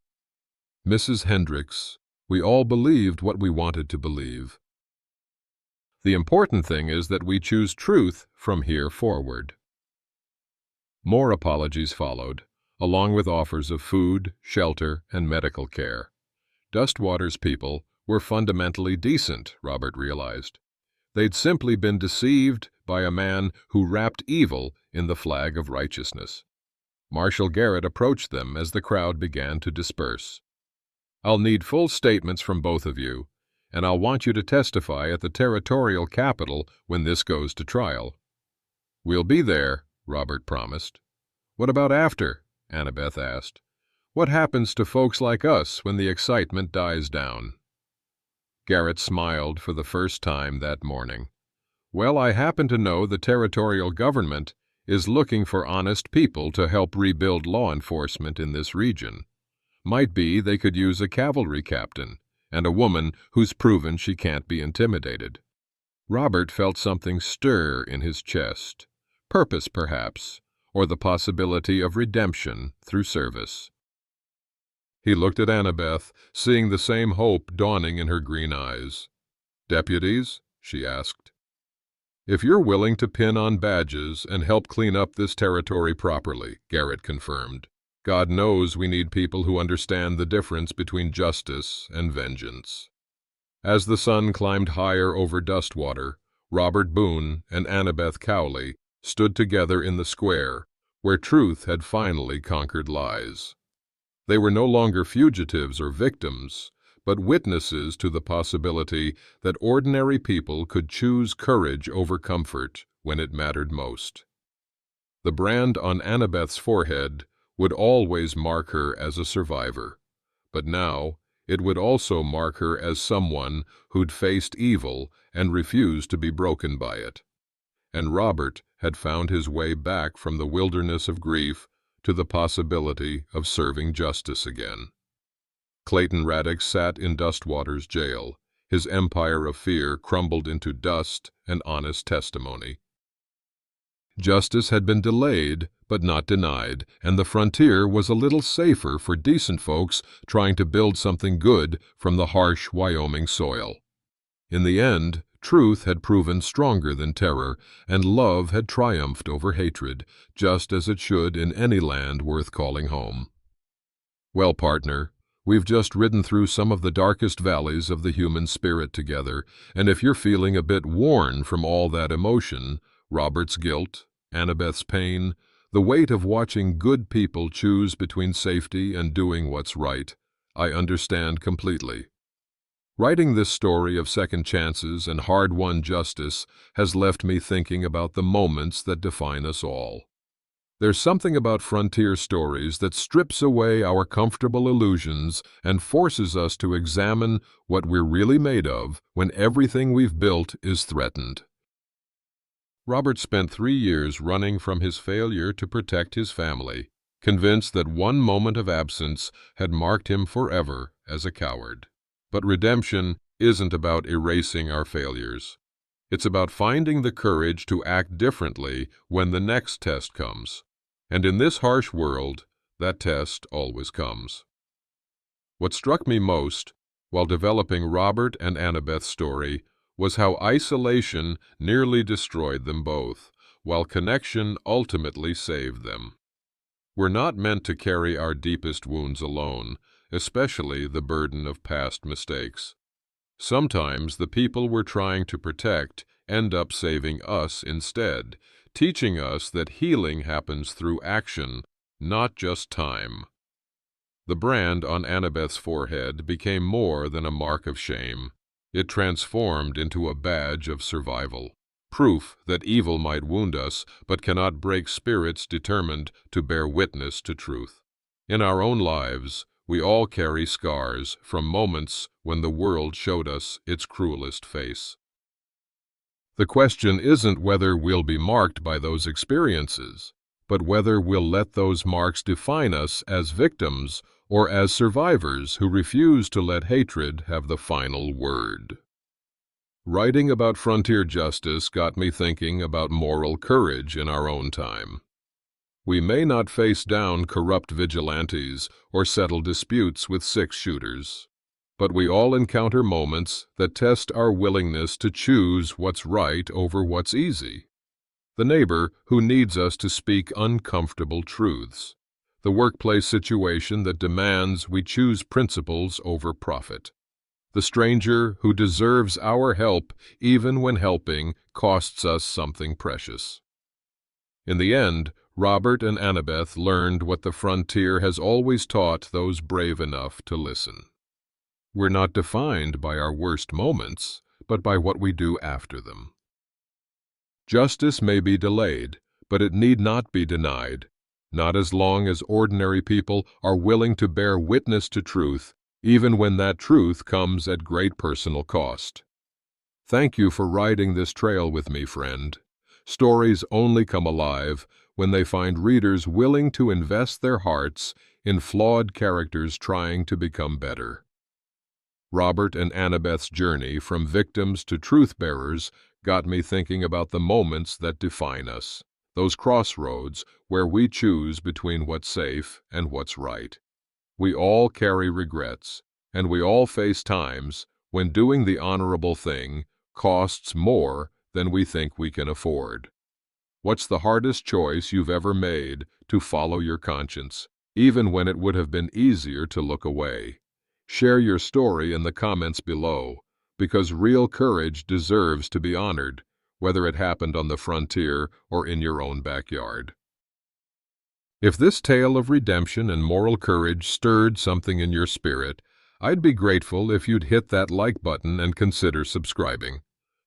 Mrs. Hendricks, we all believed what we wanted to believe. The important thing is that we choose truth from here forward. More apologies followed, along with offers of food, shelter, and medical care. Dustwater's people were fundamentally decent, Robert realized. They'd simply been deceived by a man who wrapped evil in the flag of righteousness. Marshal Garrett approached them as the crowd began to disperse. I'll need full statements from both of you, and I'll want you to testify at the territorial capital when this goes to trial. We'll be there, Robert promised. What about after? Annabeth asked. What happens to folks like us when the excitement dies down? Garrett smiled for the first time that morning. Well, I happen to know the territorial government is looking for honest people to help rebuild law enforcement in this region. Might be they could use a cavalry captain and a woman who's proven she can't be intimidated. Robert felt something stir in his chest. Purpose, perhaps, or the possibility of redemption through service. He looked at Annabeth, seeing the same hope dawning in her green eyes. Deputies? She asked. If you're willing to pin on badges and help clean up this territory properly, Garrett confirmed. God knows we need people who understand the difference between justice and vengeance. As the sun climbed higher over Dustwater, Robert Boone and Annabeth Cowley stood together in the square, where truth had finally conquered lies. They were no longer fugitives or victims, but witnesses to the possibility that ordinary people could choose courage over comfort when it mattered most. The brand on Annabeth's forehead would always mark her as a survivor, but now it would also mark her as someone who'd faced evil and refused to be broken by it. And Robert had found his way back from the wilderness of grief to the possibility of serving justice again. Clayton Raddick sat in Dustwater's jail. His empire of fear crumbled into dust and honest testimony. Justice had been delayed, but not denied, and the frontier was a little safer for decent folks trying to build something good from the harsh Wyoming soil. In the end, truth had proven stronger than terror, and love had triumphed over hatred, just as it should in any land worth calling home. Well, partner, we've just ridden through some of the darkest valleys of the human spirit together, and if you're feeling a bit worn from all that emotion, Robert's guilt, Annabeth's pain, the weight of watching good people choose between safety and doing what's right, I understand completely. Writing this story of second chances and hard-won justice has left me thinking about the moments that define us all. There's something about frontier stories that strips away our comfortable illusions and forces us to examine what we're really made of when everything we've built is threatened. Robert spent 3 years running from his failure to protect his family, convinced that one moment of absence had marked him forever as a coward. But redemption isn't about erasing our failures. It's about finding the courage to act differently when the next test comes. And in this harsh world, that test always comes. What struck me most, while developing Robert and Annabeth's story, was how isolation nearly destroyed them both, while connection ultimately saved them. We're not meant to carry our deepest wounds alone, especially the burden of past mistakes. Sometimes the people we're trying to protect end up saving us instead, teaching us that healing happens through action, not just time. The brand on Annabeth's forehead became more than a mark of shame. It transformed into a badge of survival, proof that evil might wound us but cannot break spirits determined to bear witness to truth. In our own lives, we all carry scars from moments when the world showed us its cruelest face. The question isn't whether we'll be marked by those experiences, but whether we'll let those marks define us as victims or as survivors who refuse to let hatred have the final word. Writing about frontier justice got me thinking about moral courage in our own time. We may not face down corrupt vigilantes or settle disputes with six-shooters, but we all encounter moments that test our willingness to choose what's right over what's easy. The neighbor who needs us to speak uncomfortable truths. The workplace situation that demands we choose principles over profit. The stranger who deserves our help even when helping costs us something precious. In the end, Robert and Annabeth learned what the frontier has always taught those brave enough to listen. We're not defined by our worst moments, but by what we do after them. Justice may be delayed, but it need not be denied, not as long as ordinary people are willing to bear witness to truth, even when that truth comes at great personal cost. Thank you for riding this trail with me, friend. Stories only come alive when they find readers willing to invest their hearts in flawed characters trying to become better. Robert and Annabeth's journey from victims to truth-bearers got me thinking about the moments that define us, those crossroads where we choose between what's safe and what's right. We all carry regrets, and we all face times when doing the honorable thing costs more than we think we can afford. What's the hardest choice you've ever made to follow your conscience, even when it would have been easier to look away? Share your story in the comments below, because real courage deserves to be honored, whether it happened on the frontier or in your own backyard. If this tale of redemption and moral courage stirred something in your spirit, I'd be grateful if you'd hit that like button and consider subscribing.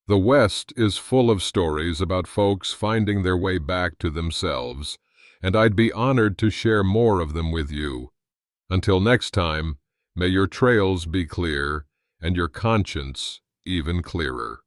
The West is full of stories about folks finding their way back to themselves, and I'd be honored to share more of them with you. Until next time, may your trails be clear and your conscience even clearer.